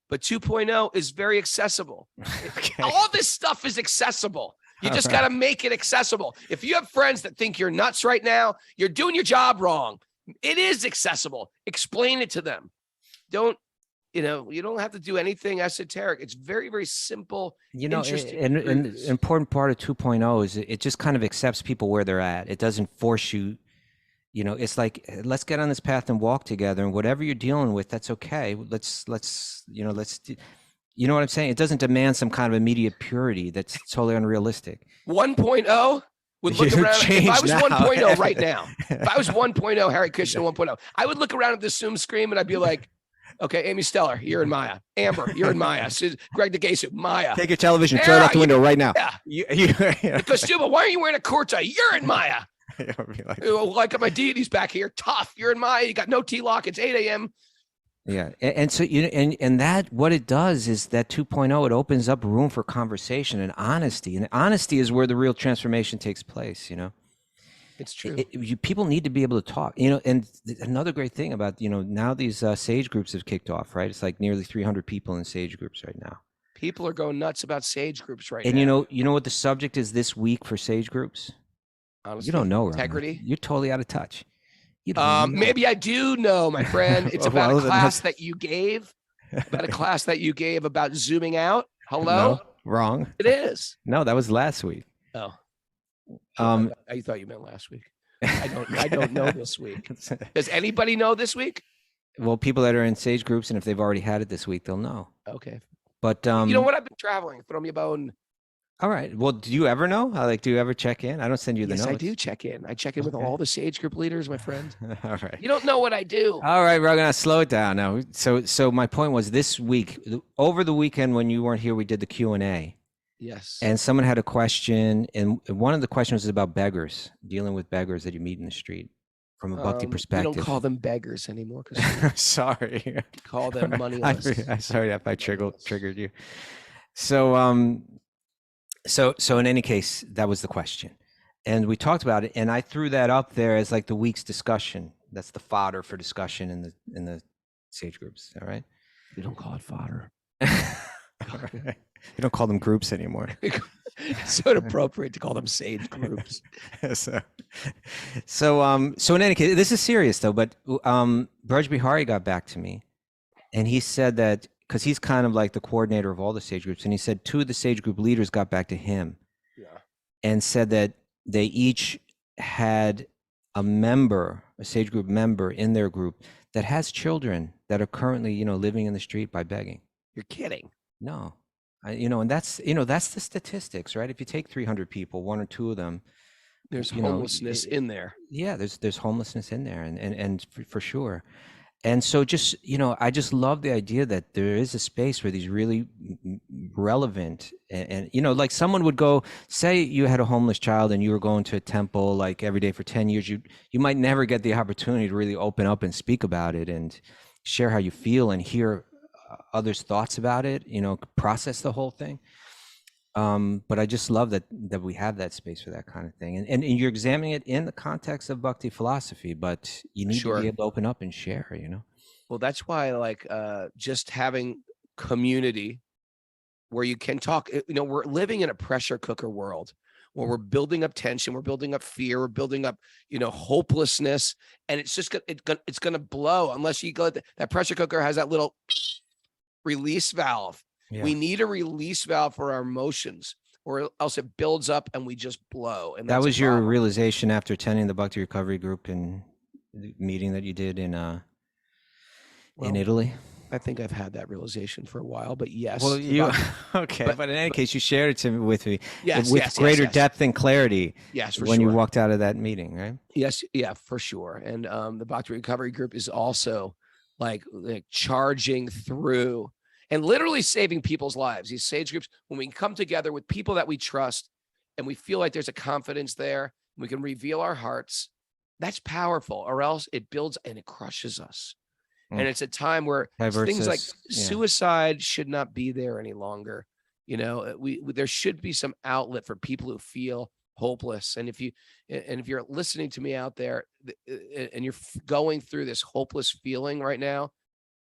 [SPEAKER 2] but 2.0 is very accessible.
[SPEAKER 3] Okay.
[SPEAKER 2] All this stuff is accessible. You just got to make it accessible. If you have friends that think you're nuts right now, you're doing your job wrong. It is accessible. Explain it to them. You don't have to do anything esoteric. It's very, very simple. Interesting.
[SPEAKER 3] And an important part of 2.0 is it just kind of accepts people where they're at. It doesn't force you. It's like, let's get on this path and walk together, and whatever you're dealing with, that's okay. Let's you know what I'm saying? It doesn't demand some kind of immediate purity that's totally unrealistic.
[SPEAKER 2] 1.0 would look
[SPEAKER 3] You
[SPEAKER 2] around. If I was
[SPEAKER 3] now.
[SPEAKER 2] 1.0 right now, if I was 1.0 Hare Krishna 1.0, I would look around at the Zoom screen and I'd be like, okay, Amy Stellar, you're in Maya. Amber, you're in Maya. Greg DeGasu, Maya.
[SPEAKER 3] Take your television, throw it out the window right now.
[SPEAKER 2] Yeah. Costume, why are you wearing a kurta? You're in Maya. Like my deity's back here. Tough. You're in Maya. You got no T-lock. It's 8 a.m.
[SPEAKER 3] Yeah. And so, and that, what it does is that 2.0, it opens up room for conversation and honesty. And honesty is where the real transformation takes place,
[SPEAKER 2] It's true.
[SPEAKER 3] People need to be able to talk, and another great thing about, now these sage groups have kicked off, right? It's like nearly 300 people in sage groups right now.
[SPEAKER 2] People are going nuts about sage groups right now.
[SPEAKER 3] And you know what the subject is this week for sage groups?
[SPEAKER 2] Honestly,
[SPEAKER 3] You don't know,
[SPEAKER 2] integrity.
[SPEAKER 3] Robert. You're totally out of touch. You don't know.
[SPEAKER 2] Maybe I do know, my friend. It's about
[SPEAKER 3] Well,
[SPEAKER 2] a class that you gave. About a class that you gave about zooming out. Hello?
[SPEAKER 3] No, wrong.
[SPEAKER 2] It is.
[SPEAKER 3] No, that was last week.
[SPEAKER 2] Oh.
[SPEAKER 3] I
[SPEAKER 2] thought you meant last week. I don't know this week. Does anybody know this week?
[SPEAKER 3] Well, people that are in sage groups, and if they've already had it this week, they'll know.
[SPEAKER 2] Okay.
[SPEAKER 3] But
[SPEAKER 2] you know what? I've been traveling. Throw me a bone.
[SPEAKER 3] All right. Well, do you ever know? Do you ever check in? I don't send you the
[SPEAKER 2] Yes,
[SPEAKER 3] notes.
[SPEAKER 2] I do check in. I check in with
[SPEAKER 3] Okay.
[SPEAKER 2] all the sage group leaders, my friend.
[SPEAKER 3] All right.
[SPEAKER 2] You don't know what I do.
[SPEAKER 3] All right, we're gonna slow it down now. So my point was this week, over the weekend when you weren't here, we did the Q&A,
[SPEAKER 2] Yes.
[SPEAKER 3] and someone had a question, and one of the questions was about beggars, dealing with beggars that you meet in the street from a Bhakti perspective.
[SPEAKER 2] We don't call them beggars anymore because
[SPEAKER 3] Sorry.
[SPEAKER 2] we call them moneyless.
[SPEAKER 3] I'm sorry if I triggered you. So so in any case, that was the question, and we talked about it, and I threw that up there as like the week's discussion. That's the fodder for discussion in the sage groups. All right.
[SPEAKER 2] We don't call it fodder.
[SPEAKER 3] All right. You don't call them groups anymore.
[SPEAKER 2] It's so inappropriate to call them sage groups.
[SPEAKER 3] So in any case, this is serious though. But Braj Bihari got back to me, and he said that because he's kind of like the coordinator of all the sage groups, and he said 2 of the sage group leaders got back to him, and said that they each had a sage group member in their group that has children that are currently living in the street by begging.
[SPEAKER 2] You're kidding.
[SPEAKER 3] No. And that's the statistics, right? If you take 300 people, 1 or 2 of them,
[SPEAKER 2] There's homelessness in there.
[SPEAKER 3] Yeah, there's homelessness in there, and for sure. And so just I just love the idea that there is a space where these really relevant. And you know, like someone would go, say you had a homeless child and you were going to a temple like every day for 10 years, you might never get the opportunity to really open up and speak about it and share how you feel and hear others' thoughts about it, you know, process the whole thing. But I just love that we have that space for that kind of thing. And you're examining it in the context of Bhakti philosophy, but you need to be able to open up and share, you know?
[SPEAKER 2] Well, that's why like just having community where you can talk, you know, we're living in a pressure cooker world where we're building up tension, we're building up fear, we're building up, you know, hopelessness, and it's just it's going to blow unless you go. That pressure cooker has that little release valve. Yeah. We need a release valve for our emotions, or else it builds up and we just blow. And
[SPEAKER 3] that was your realization after attending the Bhakti recovery group and the meeting that you did in Italy.
[SPEAKER 2] I think I've had that realization for a while, but yes.
[SPEAKER 3] Well, you okay, but in any case, you shared it with me with greater depth and clarity.
[SPEAKER 2] Yes, for
[SPEAKER 3] when you walked out of that meeting, right?
[SPEAKER 2] Yes, yeah, for sure. And the Bhakti recovery group is also like charging through and literally saving people's lives. These sage groups, when we come together with people that we trust and we feel like there's a confidence there, we can reveal our hearts. That's powerful, or else it builds and it crushes us. And it's a time where things like suicide should not be there any longer. You know, there should be some outlet for people who feel hopeless. And if you're listening to me out there and you're going through this hopeless feeling right now,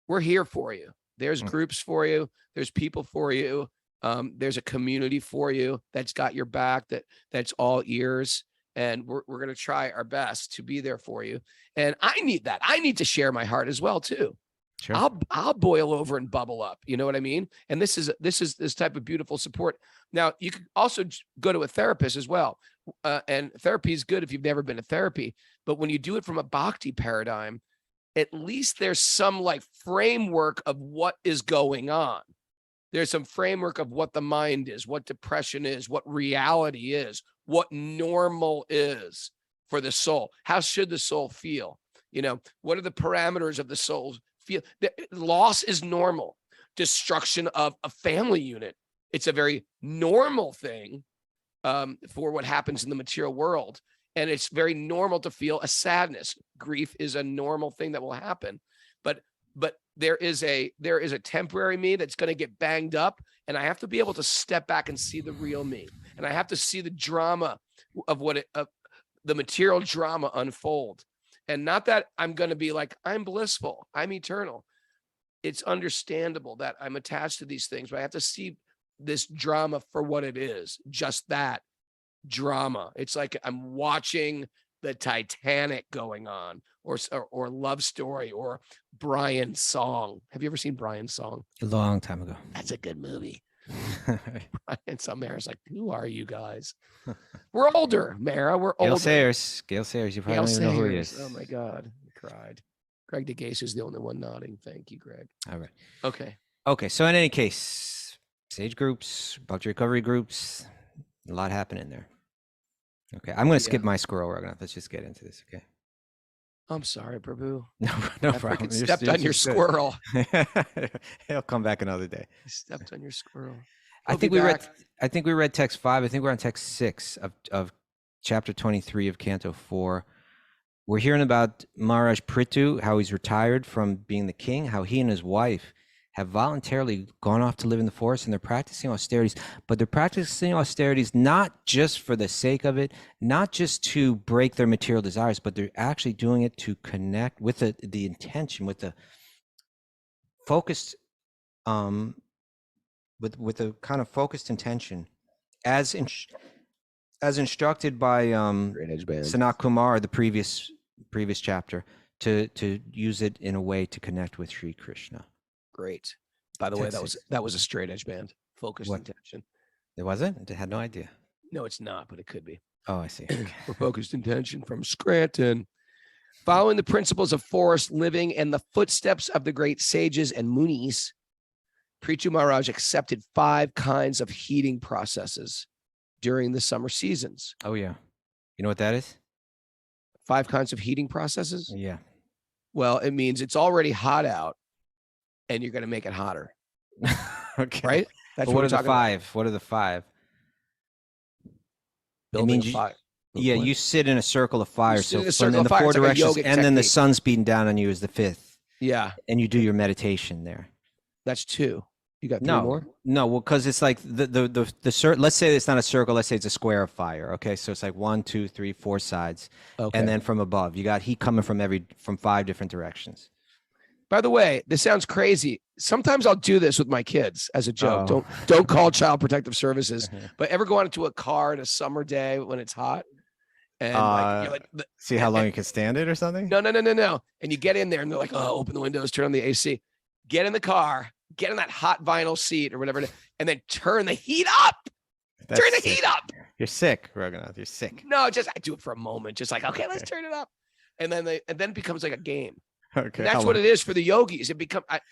[SPEAKER 2] we're here for you. There's groups for you. There's people for you. There's a community for you that's got your back, that's all ears. And we're going to try our best to be there for you. And I need that. I need to share my heart as well, too. Sure. I'll boil over and bubble up. You know what I mean? And this is this type of beautiful support. Now, you could also go to a therapist as well. And therapy is good if you've never been to therapy. But when you do it from a Bhakti paradigm, at least there's some like framework of what is going on. There's some framework of what the mind is, what depression is, what reality is, what normal is for the soul. How should the soul feel? You know, what are the parameters of the soul feel? Loss is normal. Destruction of a family unit, it's a very normal thing for what happens in the material world. And it's very normal to feel a sadness. Grief is a normal thing that will happen. But there is a temporary me that's going to get banged up, and I have to be able to step back and see the real me. And I have to see the drama of the material drama unfold. And not that I'm going to be like, I'm blissful, I'm eternal. It's understandable that I'm attached to these things, but I have to see this drama for what it is, just that drama. It's like I'm watching the Titanic going on, or Love Story, or Brian's Song. Have you ever seen Brian's Song?
[SPEAKER 3] A long time ago.
[SPEAKER 2] That's a good movie. And some Mara's like, who are you guys? We're older, Mara. We're older.
[SPEAKER 3] Gail Sayers. You probably don't even know who he is.
[SPEAKER 2] Oh my God. I cried. Greg DeGase is the only one nodding. Thank you, Greg.
[SPEAKER 3] All right.
[SPEAKER 2] Okay.
[SPEAKER 3] So in any case, sage groups, Bhakti recovery groups, a lot happening there. Okay. I'm going to skip my squirrel. Let's just get into this. Okay.
[SPEAKER 2] I'm sorry, Prabhu.
[SPEAKER 3] No problem.
[SPEAKER 2] I stepped on your squirrel.
[SPEAKER 3] He'll come back another day.
[SPEAKER 2] I stepped on your squirrel.
[SPEAKER 3] I think we read text 5. I think we're on text 6 of chapter 23 of Canto 4. We're hearing about Maharaj Prithu, how he's retired from being the king, how he and his wife have voluntarily gone off to live in the forest, and they're practicing austerities. But they're practicing austerities not just for the sake of it, not just to break their material desires, but they're actually doing it to connect with the intention, with the focused, with a kind of focused intention, as instructed by Sanat Kumar, the previous chapter, to use it in a way to connect with Sri Krishna.
[SPEAKER 2] Great. By the way, that was a straight edge band. Focused intention.
[SPEAKER 3] It wasn't? I had no idea.
[SPEAKER 2] No, it's not, but it could be.
[SPEAKER 3] Oh, I see.
[SPEAKER 2] For focused intention from Scranton. Following the principles of forest living and the footsteps of the great sages and munis, Prithu Maharaj accepted 5 kinds of heating processes during the summer seasons.
[SPEAKER 3] Oh, yeah. You know what that is?
[SPEAKER 2] 5 kinds of heating processes?
[SPEAKER 3] Yeah.
[SPEAKER 2] Well, it means it's already hot out, and you're going to make it hotter.
[SPEAKER 3] Okay.
[SPEAKER 2] Right? That's
[SPEAKER 3] But what
[SPEAKER 2] we're
[SPEAKER 3] are the
[SPEAKER 2] talking about.
[SPEAKER 3] 5? What are the 5?
[SPEAKER 2] Building
[SPEAKER 3] means
[SPEAKER 2] a
[SPEAKER 3] you-
[SPEAKER 2] fire.
[SPEAKER 3] Yeah,
[SPEAKER 2] What?
[SPEAKER 3] you sit in a circle of fire.
[SPEAKER 2] sit in
[SPEAKER 3] So
[SPEAKER 2] a
[SPEAKER 3] from
[SPEAKER 2] circle
[SPEAKER 3] in
[SPEAKER 2] of
[SPEAKER 3] the
[SPEAKER 2] fire.
[SPEAKER 3] 4
[SPEAKER 2] It's like a
[SPEAKER 3] directions,
[SPEAKER 2] yogic
[SPEAKER 3] and then the
[SPEAKER 2] technique.
[SPEAKER 3] sun's beating down on you is the 5th,
[SPEAKER 2] Yeah,
[SPEAKER 3] and you do your meditation there.
[SPEAKER 2] that's 2. You got 3
[SPEAKER 3] No,
[SPEAKER 2] more?
[SPEAKER 3] no, well, because it's like the let's say it's not a circle. Let's say it's a square of fire. Okay, so it's like 1, 2, 3, 4 sides,
[SPEAKER 2] Okay.
[SPEAKER 3] and then from above, you got heat coming from 5 different directions.
[SPEAKER 2] By the way, this sounds crazy. Sometimes I'll do this with my kids as a joke.
[SPEAKER 3] Oh.
[SPEAKER 2] Don't call Child Protective Services. But ever go out into a car on a summer day when it's hot, and you're like,
[SPEAKER 3] See how long you can stand it or something?
[SPEAKER 2] no. And you get in there and they're like, oh, open the windows, turn on the AC, get in the car, get in that hot vinyl seat or whatever, and then turn the heat up.
[SPEAKER 3] That's
[SPEAKER 2] turn the
[SPEAKER 3] sick.
[SPEAKER 2] heat up.
[SPEAKER 3] You're sick, Raghunath. You're sick.
[SPEAKER 2] No, I do it for a moment. Just like, okay, let's turn it up. And then it becomes like a game.
[SPEAKER 3] Okay,
[SPEAKER 2] And that's what it is for the yogis.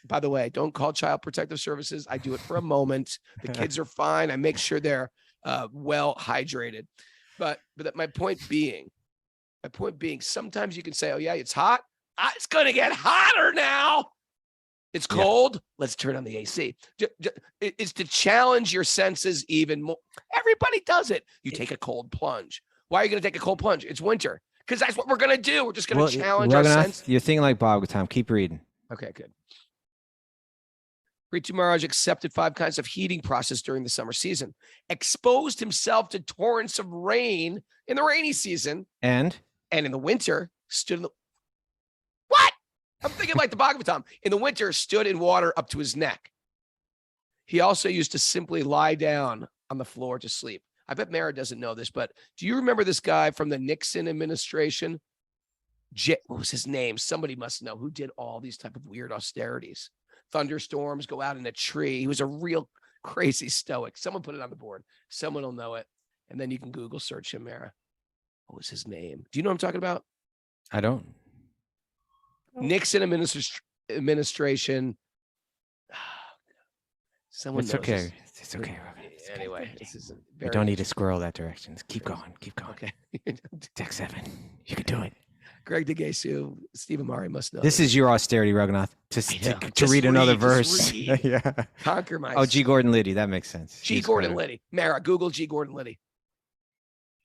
[SPEAKER 2] By the way, don't call Child Protective Services. I do it for a moment. The kids are fine. I make sure they're well hydrated. But my point being, sometimes you can say, oh yeah, it's hot. It's going to get hotter now. It's cold. Let's turn on the AC. It's to challenge your senses even more. Everybody does it. You take a cold plunge. Why are you going to take a cold plunge? It's winter. Because that's what we're going to do. We're just going to challenge our senses.
[SPEAKER 3] You're thinking like Bhagavatam. Keep reading.
[SPEAKER 2] Okay, good. Prithu Maharaj accepted 5 kinds of heating process during the summer season, exposed himself to torrents of rain in the rainy season,
[SPEAKER 3] And
[SPEAKER 2] in the winter stood in the... What? I'm thinking like the Bhagavatam. In the winter, stood in water up to his neck. He also used to simply lie down on the floor to sleep. I bet Mara doesn't know this, but do you remember this guy from the Nixon administration? What was his name? Somebody must know, who did all these type of weird austerities. Thunderstorms, go out in a tree. He was a real crazy stoic. Someone put it on the board. Someone will know it. And then you can Google search him, Mara. What was his name? Do you know what I'm talking about?
[SPEAKER 3] I don't.
[SPEAKER 2] Nixon administration. Someone
[SPEAKER 3] It's
[SPEAKER 2] knows
[SPEAKER 3] okay.
[SPEAKER 2] this.
[SPEAKER 3] It's okay, Raghunath.
[SPEAKER 2] Anyway, this is
[SPEAKER 3] You don't need to squirrel that direction. Just keep going. Keep going.
[SPEAKER 2] Okay.
[SPEAKER 3] Text 7. You can do it.
[SPEAKER 2] Greg DeGasu, Steve Amari must know.
[SPEAKER 3] This is your austerity, Raghunath. To
[SPEAKER 2] Just
[SPEAKER 3] read another
[SPEAKER 2] read,
[SPEAKER 3] verse.
[SPEAKER 2] just read.
[SPEAKER 3] Yeah.
[SPEAKER 2] Conquer my.
[SPEAKER 3] Oh, G. Gordon Liddy. That makes sense.
[SPEAKER 2] G.
[SPEAKER 3] She's
[SPEAKER 2] Gordon
[SPEAKER 3] better.
[SPEAKER 2] Liddy. Mara, Google G. Gordon Liddy.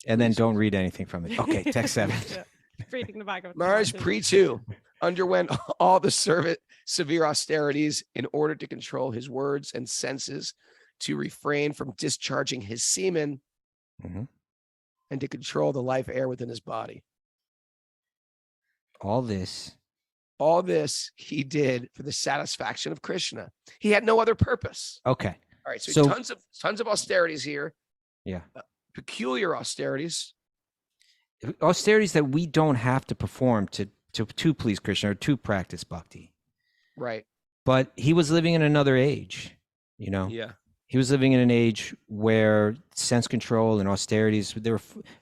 [SPEAKER 3] And then don't read anything from it. Okay, text 7.
[SPEAKER 4] Reading the Bhagavatam.
[SPEAKER 2] Maharaj Prithu underwent all the severe austerities in order to control his words and senses, to refrain from discharging his semen, and to control the life air within his body.
[SPEAKER 3] All this
[SPEAKER 2] he did for the satisfaction of Krishna. He had no other purpose.
[SPEAKER 3] Okay.
[SPEAKER 2] All right, so
[SPEAKER 3] So-
[SPEAKER 2] tons of austerities here.
[SPEAKER 3] Yeah.
[SPEAKER 2] Peculiar austerities.
[SPEAKER 3] Austerities that we don't have to perform to please Krishna or to practice bhakti.
[SPEAKER 2] Right.
[SPEAKER 3] But he was living in another age, you know.
[SPEAKER 2] Yeah.
[SPEAKER 3] He was living in an age where sense control and austerities,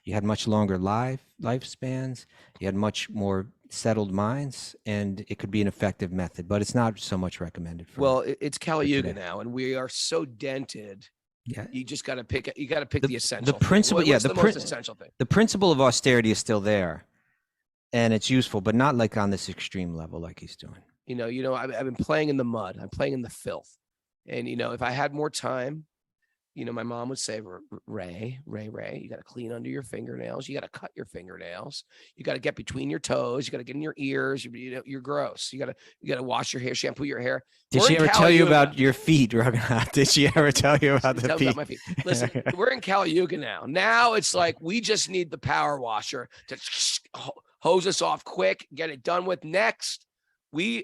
[SPEAKER 3] you had much longer lifespans, you had much more settled minds, and it could be an effective method, but it's not so much recommended for.
[SPEAKER 2] Well, it's Kali Yuga
[SPEAKER 3] today.
[SPEAKER 2] now, and we are so dented.
[SPEAKER 3] Yeah.
[SPEAKER 2] You just got to pick. You got to pick the essential.
[SPEAKER 3] The principle,
[SPEAKER 2] thing. What's
[SPEAKER 3] yeah,
[SPEAKER 2] the most essential thing.
[SPEAKER 3] The principle of austerity is still there, and it's useful, but not like on this extreme level like he's doing.
[SPEAKER 2] You know, I've been playing in the mud. I'm playing in the filth, and if I had more time, my mom would say, Ray, you got to clean under your fingernails. You got to cut your fingernails. You got to get between your toes. You got to get in your ears. You're gross. You got to wash your hair, shampoo your hair.
[SPEAKER 3] Did
[SPEAKER 2] We're
[SPEAKER 3] she
[SPEAKER 2] in
[SPEAKER 3] ever tell
[SPEAKER 2] Kali
[SPEAKER 3] you
[SPEAKER 2] Yuga.
[SPEAKER 3] about your feet, Raghunath? Did she ever tell you about the
[SPEAKER 2] Tell
[SPEAKER 3] feet?
[SPEAKER 2] about my feet. Listen, we're in Kali Yuga now. Now it's like we just need the power washer to hose us off quick, get it done with. Next, we're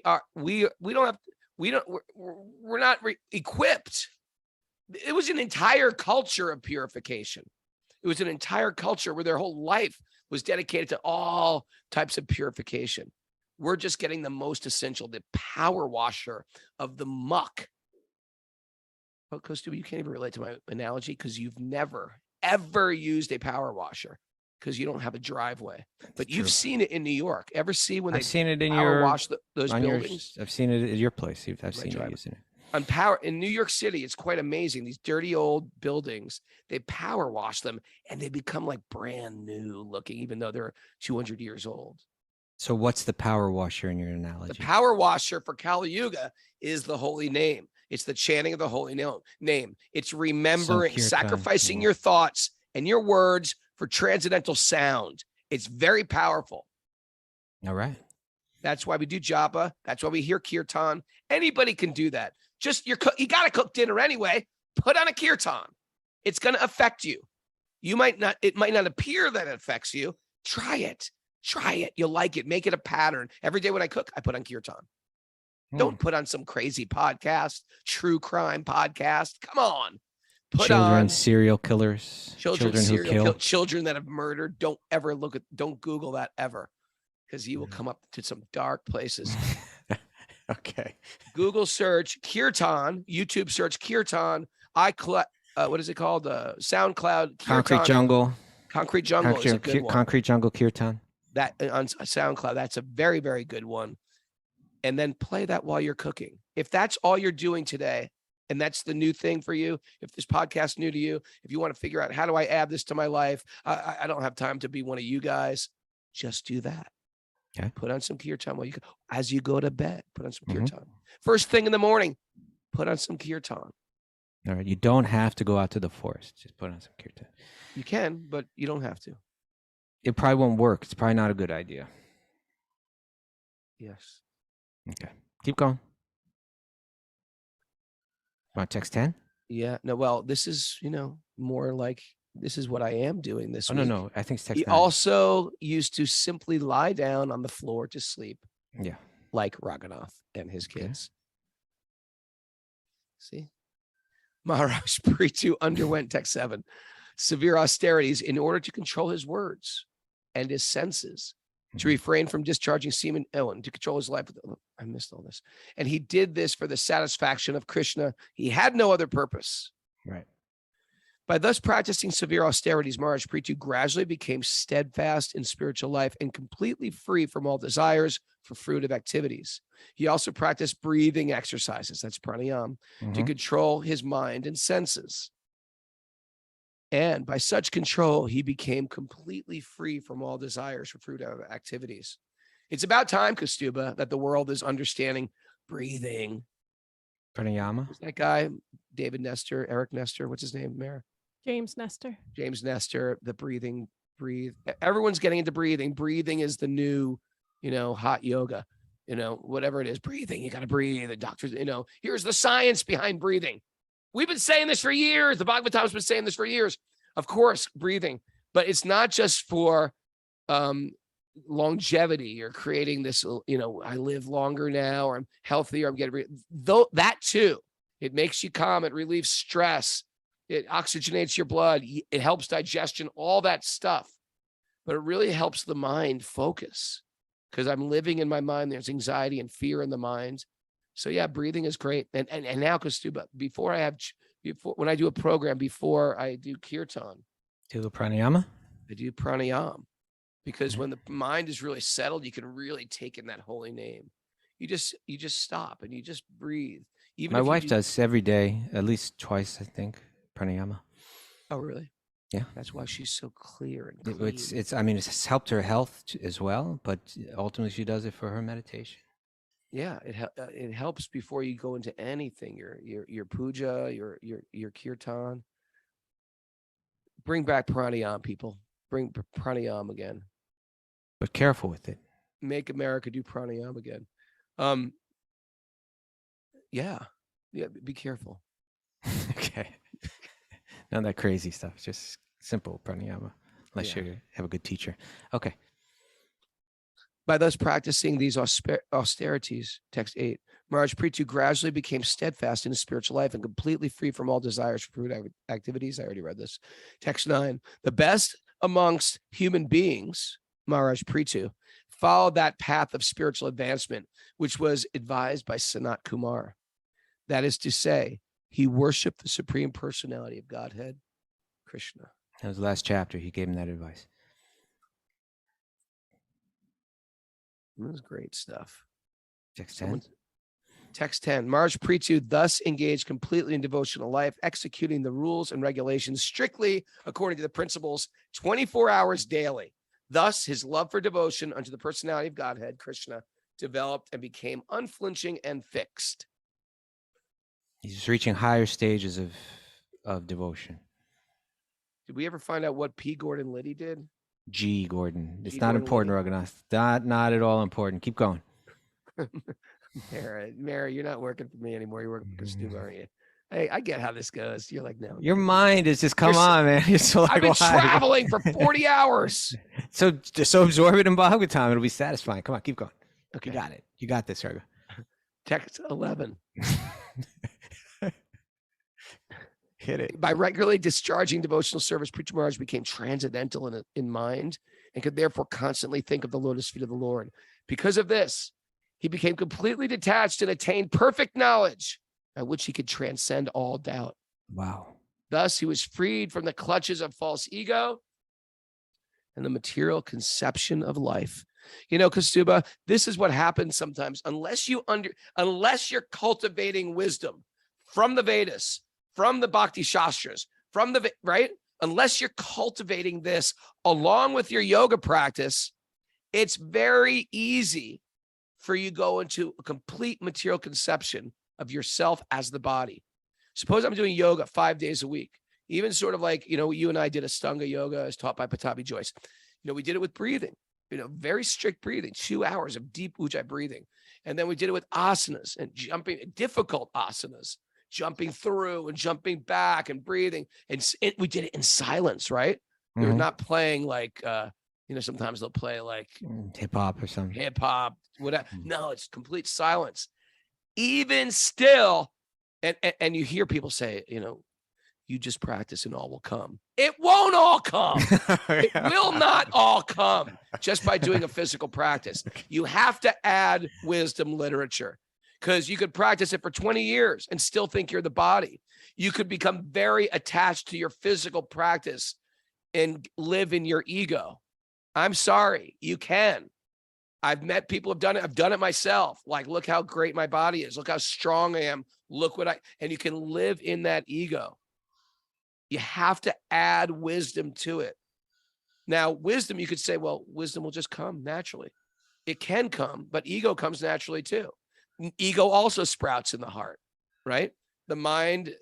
[SPEAKER 2] not equipped. It was an entire culture of purification. It was an entire culture where their whole life was dedicated to all types of purification. We're just getting the most essential, the power washer of the muck. Well, Kostuba, you can't even relate to my analogy because you've never, ever used a power washer because you don't have a driveway. But you've seen it in New York. Ever see when
[SPEAKER 3] I've seen it in
[SPEAKER 2] power
[SPEAKER 3] your
[SPEAKER 2] wash those
[SPEAKER 3] on
[SPEAKER 2] buildings?
[SPEAKER 3] I've seen it at your place. I've seen you
[SPEAKER 2] driveway.
[SPEAKER 3] using it.
[SPEAKER 2] On power in New York City, it's quite amazing. These dirty old buildings, they power wash them and they become like brand new looking, even though they're 200 years old.
[SPEAKER 3] So what's the power washer in your analogy?
[SPEAKER 2] The power washer for Kali Yuga is the holy name. It's the chanting of the holy name. It's remembering,
[SPEAKER 3] Sankirtan,
[SPEAKER 2] sacrificing
[SPEAKER 3] yeah.
[SPEAKER 2] your thoughts and your words for transcendental sound. It's very powerful.
[SPEAKER 3] All right.
[SPEAKER 2] That's why we do japa. That's why we hear kirtan. Anybody can do that. Just you got to cook dinner anyway. Put on a kirtan. It's going to affect you. It might not appear that it affects you. Try it. You'll like it. Make it a pattern. Every day when I cook, I put on kirtan. Don't put on some crazy podcast, true crime podcast. Come on. Put
[SPEAKER 3] children,
[SPEAKER 2] on
[SPEAKER 3] serial killers, children who kill.
[SPEAKER 2] children that have murdered. Don't ever don't Google that ever, because you will come up to some dark places.
[SPEAKER 3] Okay.
[SPEAKER 2] Google search kirtan, YouTube search kirtan. What is it called? SoundCloud. Kirtan. Concrete Jungle is a good one.
[SPEAKER 3] Concrete Jungle Kirtan.
[SPEAKER 2] That on SoundCloud, that's a very, very good one. And then play that while you're cooking. If that's all you're doing today, and that's the new thing for you, if this podcast is new to you, if you want to figure out how do I add this to my life, I don't have time to be one of you guys. Just do that.
[SPEAKER 3] Okay.
[SPEAKER 2] Put on some kirtan while as you go to bed. Put on some kirtan. First thing in the morning, put on some kirtan.
[SPEAKER 3] All right. You don't have to go out to the forest. Just put on some kirtan.
[SPEAKER 2] You can, but you don't have to.
[SPEAKER 3] It probably won't work. It's probably not a good idea.
[SPEAKER 2] Yes.
[SPEAKER 3] Okay. Keep going. Want text 10?
[SPEAKER 2] Yeah. No, well, this is, more like this is what I am doing this week.
[SPEAKER 3] No. I think it's text
[SPEAKER 2] He
[SPEAKER 3] 9.
[SPEAKER 2] also used to simply lie down on the floor to sleep.
[SPEAKER 3] Yeah.
[SPEAKER 2] Like Raghunath and his kids. See? Maharaj Prithu underwent text 7. Severe austerities in order to control his words and his senses, to refrain from discharging semen, and to control his life. I missed all this. And he did this for the satisfaction of Krishna. He had no other purpose.
[SPEAKER 3] Right.
[SPEAKER 2] By thus practicing severe austerities, Maharaj Prithu gradually became steadfast in spiritual life and completely free from all desires for fruitive activities. He also practiced breathing exercises, that's pranayama, to control his mind and senses. And by such control, he became completely free from all desires for fruitive activities. It's about time, Kaustubha, that the world is understanding breathing.
[SPEAKER 3] Pranayama.
[SPEAKER 2] Who's that guy? David Nestor, Eric Nestor. What's his name, Mayor?
[SPEAKER 4] James Nestor.
[SPEAKER 2] James Nestor, the breathe. Everyone's getting into breathing. Breathing is the new, hot yoga, whatever it is. Breathing, you got to breathe. The doctors, here's the science behind breathing. We've been saying this for years. The Bhagavatam's been saying this for years. Of course, breathing, but it's not just for longevity or creating this, I live longer now, or I'm healthier, I'm getting, though that too, it makes you calm, it relieves stress, it oxygenates your blood, it helps digestion, all that stuff. But it really helps the mind focus, because I'm living in my mind. There's anxiety and fear in the mind. So yeah, breathing is great. And now, Kaustubha, when I do a program, before I do kirtan,
[SPEAKER 3] Do the pranayama?
[SPEAKER 2] I do pranayama, because when the mind is really settled, you can really take in that holy name. You just stop and you just breathe. Even
[SPEAKER 3] My wife does every day, at least twice, I think, pranayama.
[SPEAKER 2] Oh, really?
[SPEAKER 3] Yeah.
[SPEAKER 2] That's why she's so clear and clean.
[SPEAKER 3] It's helped her health as well, but ultimately she does it for her meditation.
[SPEAKER 2] Yeah, it helps before you go into anything. Your puja, your kirtan. Bring back pranayama, people. Bring pranayama again.
[SPEAKER 3] But careful with it.
[SPEAKER 2] Make America do pranayama again. Yeah. Be careful.
[SPEAKER 3] Okay. None of that crazy stuff. Just simple pranayama, unless you have a good teacher. Okay.
[SPEAKER 2] By thus practicing these austerities, text 8, Maharaj Prithu gradually became steadfast in his spiritual life and completely free from all desires for fruitive activities. I already read this. Text 9, the best amongst human beings, Maharaj Prithu, followed that path of spiritual advancement, which was advised by Sanat Kumar. That is to say, he worshiped the Supreme Personality of Godhead, Krishna.
[SPEAKER 3] That was the last chapter. He gave him that advice.
[SPEAKER 2] That was great stuff.
[SPEAKER 3] Text 10.
[SPEAKER 2] Text 10. Maharaj Prithu thus engaged completely in devotional life, executing the rules and regulations strictly according to the principles 24 hours daily. Thus, his love for devotion unto the personality of Godhead, Krishna, developed and became unflinching and fixed.
[SPEAKER 3] He's reaching higher stages of devotion.
[SPEAKER 2] Did we ever find out what P. Gordon Liddy did?
[SPEAKER 3] G. Gordon. It's
[SPEAKER 2] G.
[SPEAKER 3] not
[SPEAKER 2] Gordon
[SPEAKER 3] important, Raghunath. Not at all important. Keep going.
[SPEAKER 2] Mary, you're not working for me anymore. You're working for Stu, aren't you? Hey, I get how this goes. You're like, no.
[SPEAKER 3] Your mind is just, come
[SPEAKER 2] You're
[SPEAKER 3] on, man. You're so like,
[SPEAKER 2] I've been
[SPEAKER 3] why?
[SPEAKER 2] traveling for 40 hours.
[SPEAKER 3] So absorb it in Bhagavatam. It'll be satisfying. Come on, keep going.
[SPEAKER 2] Okay.
[SPEAKER 3] You got it. You got this, Raghu.
[SPEAKER 2] Text 11.
[SPEAKER 3] Hit it.
[SPEAKER 2] By regularly discharging devotional service, Preacher Maharaj became transcendental in mind and could therefore constantly think of the lotus feet of the Lord. Because of this, he became completely detached and attained perfect knowledge by which he could transcend all doubt.
[SPEAKER 3] Wow.
[SPEAKER 2] Thus, he was freed from the clutches of false ego and the material conception of life. You know, Kastuba, this is what happens sometimes. Unless you're cultivating wisdom from the Vedas, from the Bhakti Shastras, right? Unless you're cultivating this along with your yoga practice, it's very easy for you to go into a complete material conception of yourself as the body. Suppose I'm doing yoga 5 days a week, even sort of like, you and I did Ashtanga yoga as taught by Patabi Joyce. We did it with breathing, very strict breathing, 2 hours of deep ujjayi breathing. And then we did it with asanas and jumping, difficult asanas, jumping through and jumping back and breathing. And we did it in silence, right? We were not playing like, sometimes they'll play like
[SPEAKER 3] hip hop or something.
[SPEAKER 2] Hip hop, whatever. No, it's complete silence. Even still, and you hear people say, you just practice and all will come. It won't all come. It will not all come just by doing a physical practice. You have to add wisdom literature, because you could practice it for 20 years and still think you're the body. You could become very attached to your physical practice and live in your ego. I'm sorry, you can. I've met people who've done it. I've done it myself. Like, look how great my body is. Look how strong I am. Look and you can live in that ego. You have to add wisdom to it. Now, wisdom, you could say, well, wisdom will just come naturally. It can come, but ego comes naturally too. Ego also sprouts in the heart, right? The mind,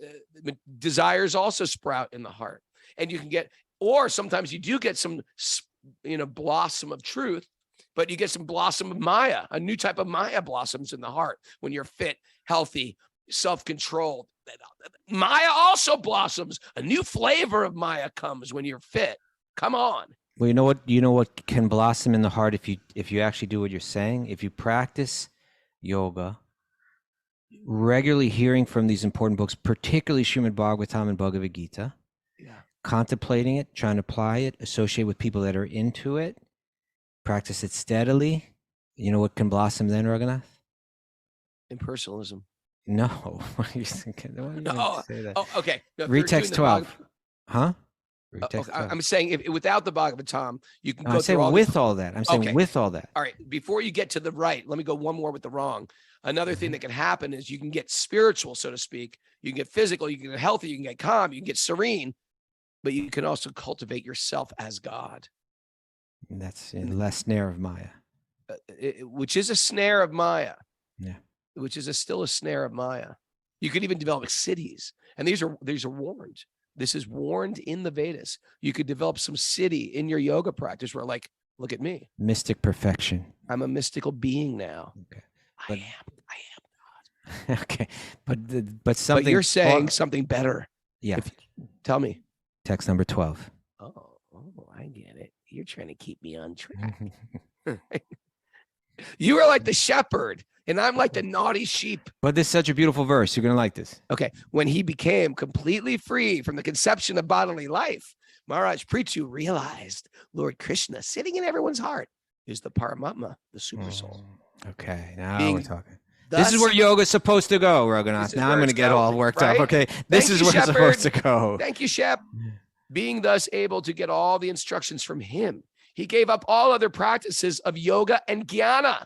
[SPEAKER 2] desires also sprout in the heart. And you can get, or sometimes you do get some, blossom of truth, but you get some blossom of Maya. A new type of Maya blossoms in the heart when you're fit, healthy, self-controlled. Maya also blossoms. A new flavor of Maya comes when you're fit. Come on.
[SPEAKER 3] Well, you know what can blossom in the heart if you actually do what you're saying. If you practice yoga, regularly hearing from these important books, particularly Srimad Bhagavatam and Bhagavad Gita, contemplating it, trying to apply it, associate with people that are into it, practice it steadily. You know what can blossom then, Raghunath?
[SPEAKER 2] Impersonalism.
[SPEAKER 3] No. What are you thinking? Say that?
[SPEAKER 2] Oh, okay. No,
[SPEAKER 3] read text 12. Huh? Read text 12.
[SPEAKER 2] I'm saying if without the Bhagavatam, you can go
[SPEAKER 3] I'm saying
[SPEAKER 2] through all
[SPEAKER 3] with all that. I'm saying with all that.
[SPEAKER 2] All right. Before you get to the right, let me go one more with the wrong. Another thing that can happen is you can get spiritual, so to speak. You can get physical, you can get healthy, you can get calm, you can get serene, but you can also cultivate yourself as God.
[SPEAKER 3] And that's in less snare of Maya.
[SPEAKER 2] Which is a snare of Maya.
[SPEAKER 3] Yeah.
[SPEAKER 2] Which is still a snare of Maya. You could even develop cities. And these are warned. This is warned in the Vedas. You could develop some city in your yoga practice where, like, look at me.
[SPEAKER 3] Mystic perfection.
[SPEAKER 2] I'm a mystical being now.
[SPEAKER 3] Okay.
[SPEAKER 2] I am God.
[SPEAKER 3] Okay. But something.
[SPEAKER 2] But you're saying something better.
[SPEAKER 3] Yeah.
[SPEAKER 2] Tell me.
[SPEAKER 3] Text number 12.
[SPEAKER 2] Oh, I get it. You're trying to keep me on track. You are like the shepherd, and I'm like the naughty sheep.
[SPEAKER 3] But this is such a beautiful verse. You're going to like this.
[SPEAKER 2] Okay. When he became completely free from the conception of bodily life, Maharaj Prithu realized Lord Krishna sitting in everyone's heart is the Paramatma, the super soul.
[SPEAKER 3] Okay. Now we're talking.
[SPEAKER 2] Thus,
[SPEAKER 3] this is where yoga is supposed to go, Raghunath. Now I'm going to get all worked up. Okay. This is where it's supposed to go.
[SPEAKER 2] Thank you, Shep. Being thus able to get all the instructions from him, he gave up all other practices of yoga and jnana.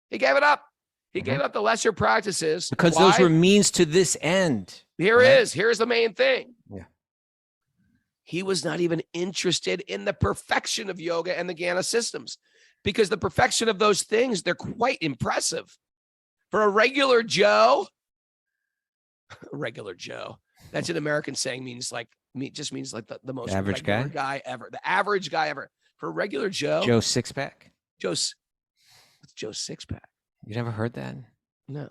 [SPEAKER 2] He gave it up. He gave up the lesser practices.
[SPEAKER 3] Because those were means to this end.
[SPEAKER 2] Here's the main thing.
[SPEAKER 3] Yeah.
[SPEAKER 2] He was not even interested in the perfection of yoga and the jnana systems, because the perfection of those things, they're quite impressive. For a regular Joe, regular Joe. That's an American saying, means like just means like the most
[SPEAKER 3] Average
[SPEAKER 2] regular
[SPEAKER 3] guy?
[SPEAKER 2] guy ever, the average guy ever. For regular Joe,
[SPEAKER 3] Joe Sixpack.
[SPEAKER 2] What's Joe's six pack?
[SPEAKER 3] You never heard that?
[SPEAKER 2] No.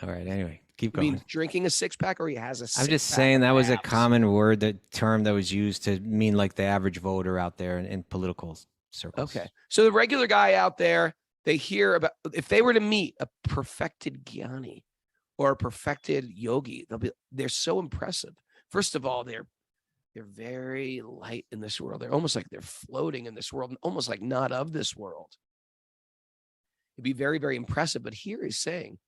[SPEAKER 3] All right. Anyway, keep
[SPEAKER 2] You
[SPEAKER 3] going.
[SPEAKER 2] mean drinking a six pack, or he has a
[SPEAKER 3] I'm
[SPEAKER 2] six-pack
[SPEAKER 3] just saying that
[SPEAKER 2] of
[SPEAKER 3] was a
[SPEAKER 2] abs?
[SPEAKER 3] common word, term that was used to mean like the average voter out there in political circles.
[SPEAKER 2] Okay. So the regular guy out there, they hear about, if they were to meet a perfected Jnani or a perfected yogi, they're so impressive. First of all, they're very light in this world. They're almost like they're floating in this world, and almost like not of this world. It'd be very, very impressive. But here he's saying,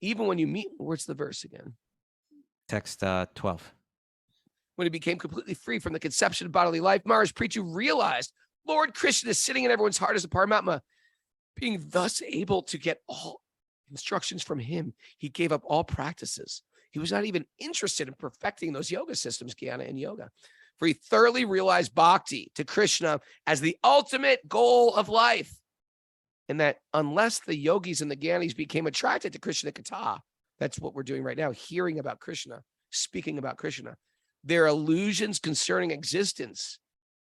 [SPEAKER 2] even when you meet, where's the verse again?
[SPEAKER 3] Text 12.
[SPEAKER 2] When he became completely free from the conception of bodily life, Maharaj Prithu realized Lord Krishna is sitting in everyone's heart as a Paramatma. Being thus able to get all instructions from him, he gave up all practices. He was not even interested in perfecting those yoga systems, Jnana and yoga, for he thoroughly realized Bhakti to Krishna as the ultimate goal of life. And that unless the yogis and the Jnanis became attracted to Krishna Katha, that's what we're doing right now, hearing about Krishna, speaking about Krishna, their illusions concerning existence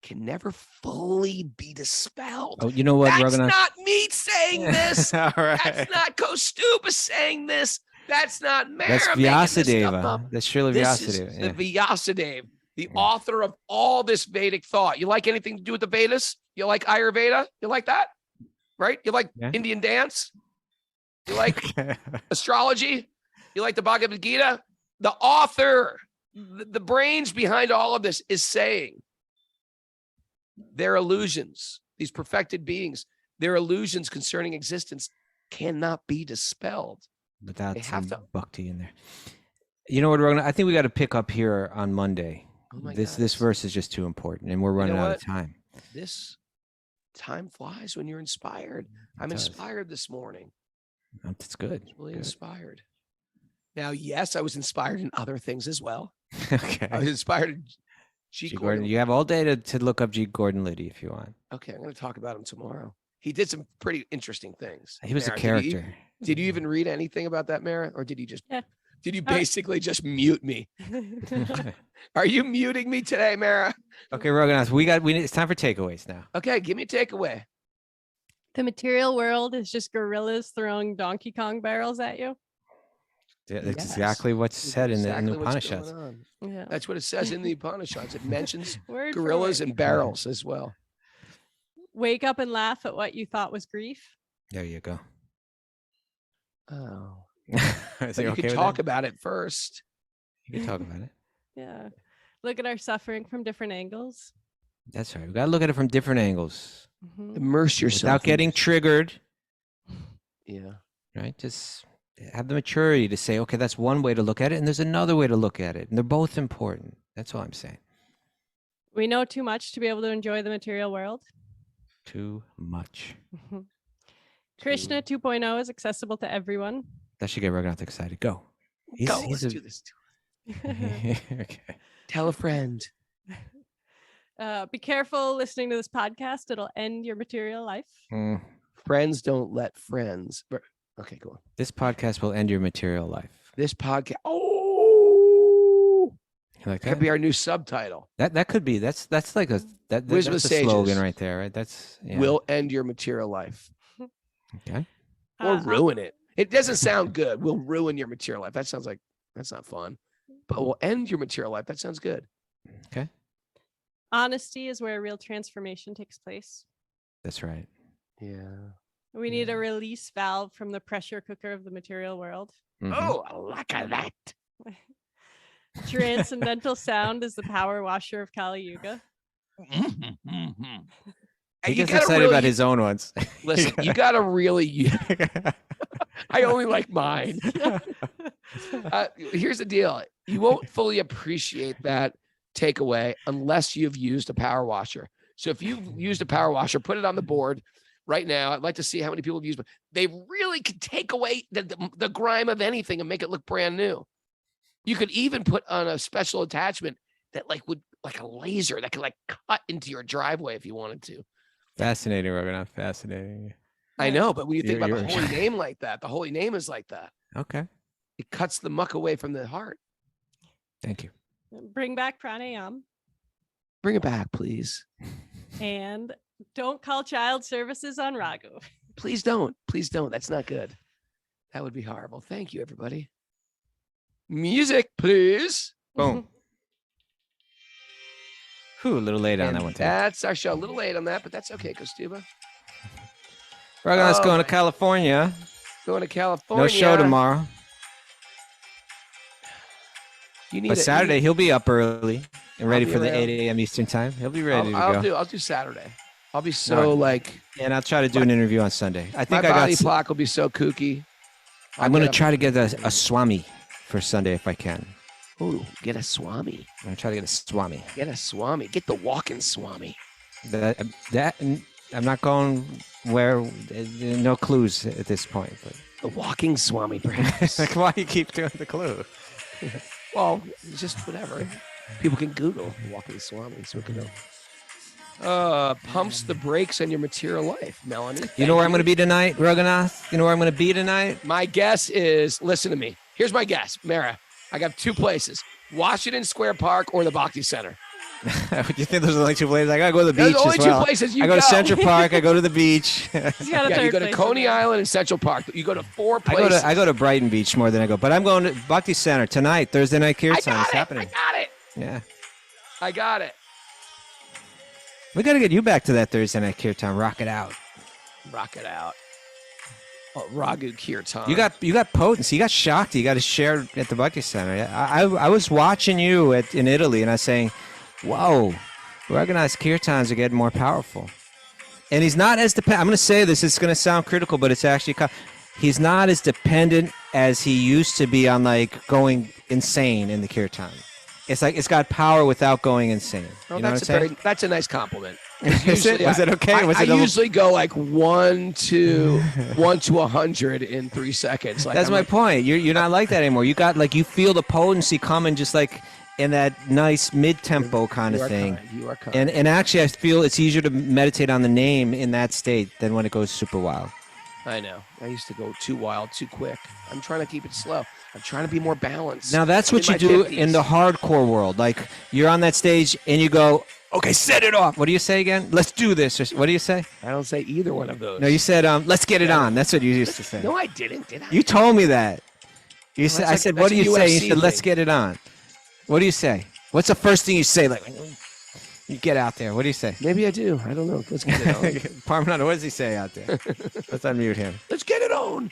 [SPEAKER 2] can never fully be dispelled.
[SPEAKER 3] Oh, you know what,
[SPEAKER 2] That's
[SPEAKER 3] Raghunath?
[SPEAKER 2] not me saying this.
[SPEAKER 3] All right.
[SPEAKER 2] That's not Kostuba saying this. That's not Mara
[SPEAKER 3] That's
[SPEAKER 2] making this stuff
[SPEAKER 3] Vyasadeva.
[SPEAKER 2] up.
[SPEAKER 3] That's Srila
[SPEAKER 2] This is
[SPEAKER 3] Vyasadeva.
[SPEAKER 2] the Vyasadeva, the author of all this Vedic thought. You like anything to do with the Vedas? You like Ayurveda? You like that? Right? You like Indian dance? You like astrology? You like the Bhagavad Gita? The author, the brains behind all of this is saying their illusions, these perfected beings, their illusions concerning existence cannot be dispelled.
[SPEAKER 3] Without some bhakti in there. You know what, Raghunath? I think we got to pick up here on Monday. This verse is just too important, and we're running out of time.
[SPEAKER 2] This time flies when you're inspired. I'm inspired this morning.
[SPEAKER 3] That's good.
[SPEAKER 2] Really inspired. Now, yes, I was inspired in other things as well.
[SPEAKER 3] Okay.
[SPEAKER 2] I was inspired in G. Gordon.
[SPEAKER 3] You have all day to look up G. Gordon Liddy if you want.
[SPEAKER 2] Okay, I'm going to talk about him tomorrow. He did some pretty interesting things.
[SPEAKER 3] He was
[SPEAKER 2] Mara,
[SPEAKER 3] a character.
[SPEAKER 2] Did you even read anything about that, Mara? Or did you just did you
[SPEAKER 4] Oh.
[SPEAKER 2] basically just mute me? Are you muting me today, Mara?
[SPEAKER 3] Okay, Raghunath, it's time for takeaways now.
[SPEAKER 2] Okay, give me a takeaway.
[SPEAKER 4] The material world is just gorillas throwing Donkey Kong barrels at you.
[SPEAKER 3] That's exactly what's said in the Upanishads.
[SPEAKER 4] Yeah.
[SPEAKER 2] That's what it says in the Upanishads. It mentions
[SPEAKER 4] Word for
[SPEAKER 2] gorillas
[SPEAKER 4] word.
[SPEAKER 2] and barrels as well.
[SPEAKER 4] Wake up and laugh at what you thought was grief.
[SPEAKER 3] There you go.
[SPEAKER 2] Oh.
[SPEAKER 3] Is
[SPEAKER 2] But
[SPEAKER 3] he
[SPEAKER 2] you
[SPEAKER 3] okay
[SPEAKER 2] could
[SPEAKER 3] with
[SPEAKER 2] talk
[SPEAKER 3] that?
[SPEAKER 2] about it first.
[SPEAKER 3] You can talk about it.
[SPEAKER 4] Yeah. Look at our suffering from different angles.
[SPEAKER 3] That's right. We got to look at it from different angles
[SPEAKER 4] Mhm.
[SPEAKER 2] Immerse yourself.
[SPEAKER 3] without getting
[SPEAKER 2] in
[SPEAKER 3] triggered.
[SPEAKER 2] Yeah.
[SPEAKER 3] Right? Just have the maturity to say, okay, that's one way to look at it, and there's another way to look at it, and they're both important. That's all I'm saying.
[SPEAKER 4] We know too much to be able to enjoy the material world.
[SPEAKER 3] Too much.
[SPEAKER 4] Krishna 2.0 is accessible to everyone.
[SPEAKER 3] That should get Raghunath excited. Go.
[SPEAKER 2] Let's do this.
[SPEAKER 3] Okay.
[SPEAKER 2] Tell a friend.
[SPEAKER 4] Be careful listening to this podcast. It'll end your material life.
[SPEAKER 2] Friends don't let friends. Okay, go on.
[SPEAKER 3] This podcast will end your material life.
[SPEAKER 2] This podcast. Oh,
[SPEAKER 3] You like
[SPEAKER 2] that could
[SPEAKER 3] that?
[SPEAKER 2] be our new subtitle.
[SPEAKER 3] That could be. That's like a
[SPEAKER 2] Wisdom
[SPEAKER 3] that's
[SPEAKER 2] of
[SPEAKER 3] a
[SPEAKER 2] Sages.
[SPEAKER 3] slogan right there, right? That's
[SPEAKER 2] Will end your material life
[SPEAKER 3] okay.
[SPEAKER 2] or ruin it. It doesn't sound good. We'll ruin your material life. That sounds like that's not fun. But we'll end your material life. That sounds good.
[SPEAKER 3] Okay.
[SPEAKER 4] Honesty is where real transformation takes place.
[SPEAKER 3] That's right.
[SPEAKER 2] Yeah.
[SPEAKER 4] We need a release valve from the pressure cooker of the material world.
[SPEAKER 3] Mhm.
[SPEAKER 2] Oh, I like that.
[SPEAKER 4] Transcendental sound is the power washer of Kali Yuga.
[SPEAKER 3] He gets excited about his own ones.
[SPEAKER 2] Listen, you got to really. I only like mine. Here's the deal. You won't fully appreciate that takeaway unless you've used a power washer. So if you've used a power washer, put it on the board right now. I'd like to see how many people have used it. They really could take away the grime of anything and make it look brand new. You could even put on a special attachment that would like a laser that could like cut into your driveway if you wanted to.
[SPEAKER 3] Fascinating, Raghunath. Fascinating.
[SPEAKER 2] I know, but when you think
[SPEAKER 3] You're-
[SPEAKER 2] about the holy name like that, the holy name is like that.
[SPEAKER 3] Okay.
[SPEAKER 2] It cuts the muck away from the heart.
[SPEAKER 3] Thank you.
[SPEAKER 4] Bring back pranayam.
[SPEAKER 2] Bring it back, please.
[SPEAKER 4] And don't call child services on Raghu.
[SPEAKER 2] Please don't. Please don't. That's not good. That would be horrible. Thank you, everybody. Music, please.
[SPEAKER 3] Boom. Whew, a little late on
[SPEAKER 2] And
[SPEAKER 3] that one, too.
[SPEAKER 2] that's our show. A little late on that, but that's okay, Kostuba.
[SPEAKER 3] Raghunath's
[SPEAKER 2] Oh,
[SPEAKER 3] going to
[SPEAKER 2] my-
[SPEAKER 3] California.
[SPEAKER 2] Going to California.
[SPEAKER 3] No show tomorrow.
[SPEAKER 2] You need
[SPEAKER 3] But
[SPEAKER 2] a-
[SPEAKER 3] Saturday, he'll be up early and ready
[SPEAKER 2] be
[SPEAKER 3] for the
[SPEAKER 2] around.
[SPEAKER 3] 8 a.m. Eastern time. He'll be ready to go.
[SPEAKER 2] I'll do Saturday. I'll be so
[SPEAKER 3] All right.
[SPEAKER 2] like
[SPEAKER 3] And I'll try to do an interview on Sunday. I
[SPEAKER 2] my
[SPEAKER 3] think
[SPEAKER 2] body
[SPEAKER 3] I got.
[SPEAKER 2] clock will be so kooky.
[SPEAKER 3] I'm going to try to get a Swami for Sunday if I can.
[SPEAKER 2] Ooh, get a Swami.
[SPEAKER 3] I'm going to try to get a Swami.
[SPEAKER 2] Get a Swami. Get the walking Swami.
[SPEAKER 3] That I'm not going where. No clues at this point. But
[SPEAKER 2] The walking Swami, perhaps.
[SPEAKER 3] like, why you keep doing the clue?
[SPEAKER 2] Well, it's just whatever. People can Google walking Swami so we can know. Pumps the brakes on your material life, Melanie.
[SPEAKER 3] You know
[SPEAKER 2] Thank
[SPEAKER 3] where I'm going to be tonight, Raghunath? You know where I'm going to be tonight?
[SPEAKER 2] My guess is, listen to me. Here's my guess, Mara. I got two places: Washington Square Park or the Bhakti Center.
[SPEAKER 3] You think those are like two places? I got to go to the beach
[SPEAKER 2] There's only
[SPEAKER 3] as well.
[SPEAKER 2] two places you
[SPEAKER 3] I go to Central Park. I go to the beach.
[SPEAKER 4] He's got a
[SPEAKER 2] Yeah,
[SPEAKER 4] third
[SPEAKER 2] you go to
[SPEAKER 4] place
[SPEAKER 2] Coney
[SPEAKER 4] in there.
[SPEAKER 2] Island and Central Park. You go to four places.
[SPEAKER 3] I go to Brighton Beach more than I go. But I'm going to Bhakti Center tonight, Thursday night
[SPEAKER 2] I
[SPEAKER 3] Kirtan.
[SPEAKER 2] got
[SPEAKER 3] It's
[SPEAKER 2] it.
[SPEAKER 3] happening.
[SPEAKER 2] I got it.
[SPEAKER 3] Yeah.
[SPEAKER 2] I got it.
[SPEAKER 3] We got to get you back to that Thursday night Kirtan. Rock it out.
[SPEAKER 2] Rock it out. Oh, Raghu Kirtan.
[SPEAKER 3] You got potency. You got Shakti. You got to share at the Bhakti Center. I was watching you in Italy, and I was saying, whoa, Raghunath's Kirtans are getting more powerful. And he's not as dependent. I'm going to say this. It's going to sound critical, but it's actually he's not as dependent as he used to be on like going insane in the Kirtan. It's like it's got power without going insane.
[SPEAKER 2] Oh,
[SPEAKER 3] You know what I'm
[SPEAKER 2] that's
[SPEAKER 3] saying?
[SPEAKER 2] that's a nice compliment.
[SPEAKER 3] Is it? Was it okay? Was
[SPEAKER 2] I
[SPEAKER 3] it a-
[SPEAKER 2] usually go like 1 to 100 in 3 seconds. Like
[SPEAKER 3] That's
[SPEAKER 2] I'm
[SPEAKER 3] my
[SPEAKER 2] like,
[SPEAKER 3] point. You're not like that anymore. You got like you feel the potency coming just like in that nice mid-tempo kind
[SPEAKER 2] you
[SPEAKER 3] of
[SPEAKER 2] are
[SPEAKER 3] thing.
[SPEAKER 2] kind, you are kind.
[SPEAKER 3] And actually I feel it's easier to meditate on the name in that state than when it goes super wild.
[SPEAKER 2] I know. I used to go too wild, too quick. I'm trying to keep it slow. I'm trying to be more balanced.
[SPEAKER 3] Now that's
[SPEAKER 2] I'm
[SPEAKER 3] what you
[SPEAKER 2] in
[SPEAKER 3] do
[SPEAKER 2] my 50s.
[SPEAKER 3] in the hardcore world. Like you're on that stage and you go, okay, set it off. What do you say again? Let's do this. Or what do you say?
[SPEAKER 2] I don't say either one of those.
[SPEAKER 3] No, you said, let's get it on. That's what you used to say.
[SPEAKER 2] No, I didn't. Did I?
[SPEAKER 3] You told me that. You said, I
[SPEAKER 2] that's
[SPEAKER 3] said,
[SPEAKER 2] like-
[SPEAKER 3] what do
[SPEAKER 2] that's
[SPEAKER 3] you
[SPEAKER 2] a
[SPEAKER 3] say? You
[SPEAKER 2] UFC
[SPEAKER 3] said, let's
[SPEAKER 2] thing.
[SPEAKER 3] get it on. What do you say? What's the first thing you say? Like, you get out there. What do you say?
[SPEAKER 2] Maybe I do. I don't know. Let's get it on.
[SPEAKER 3] Parmesan, what does he say out there? Let's unmute him.
[SPEAKER 2] Let's get it on.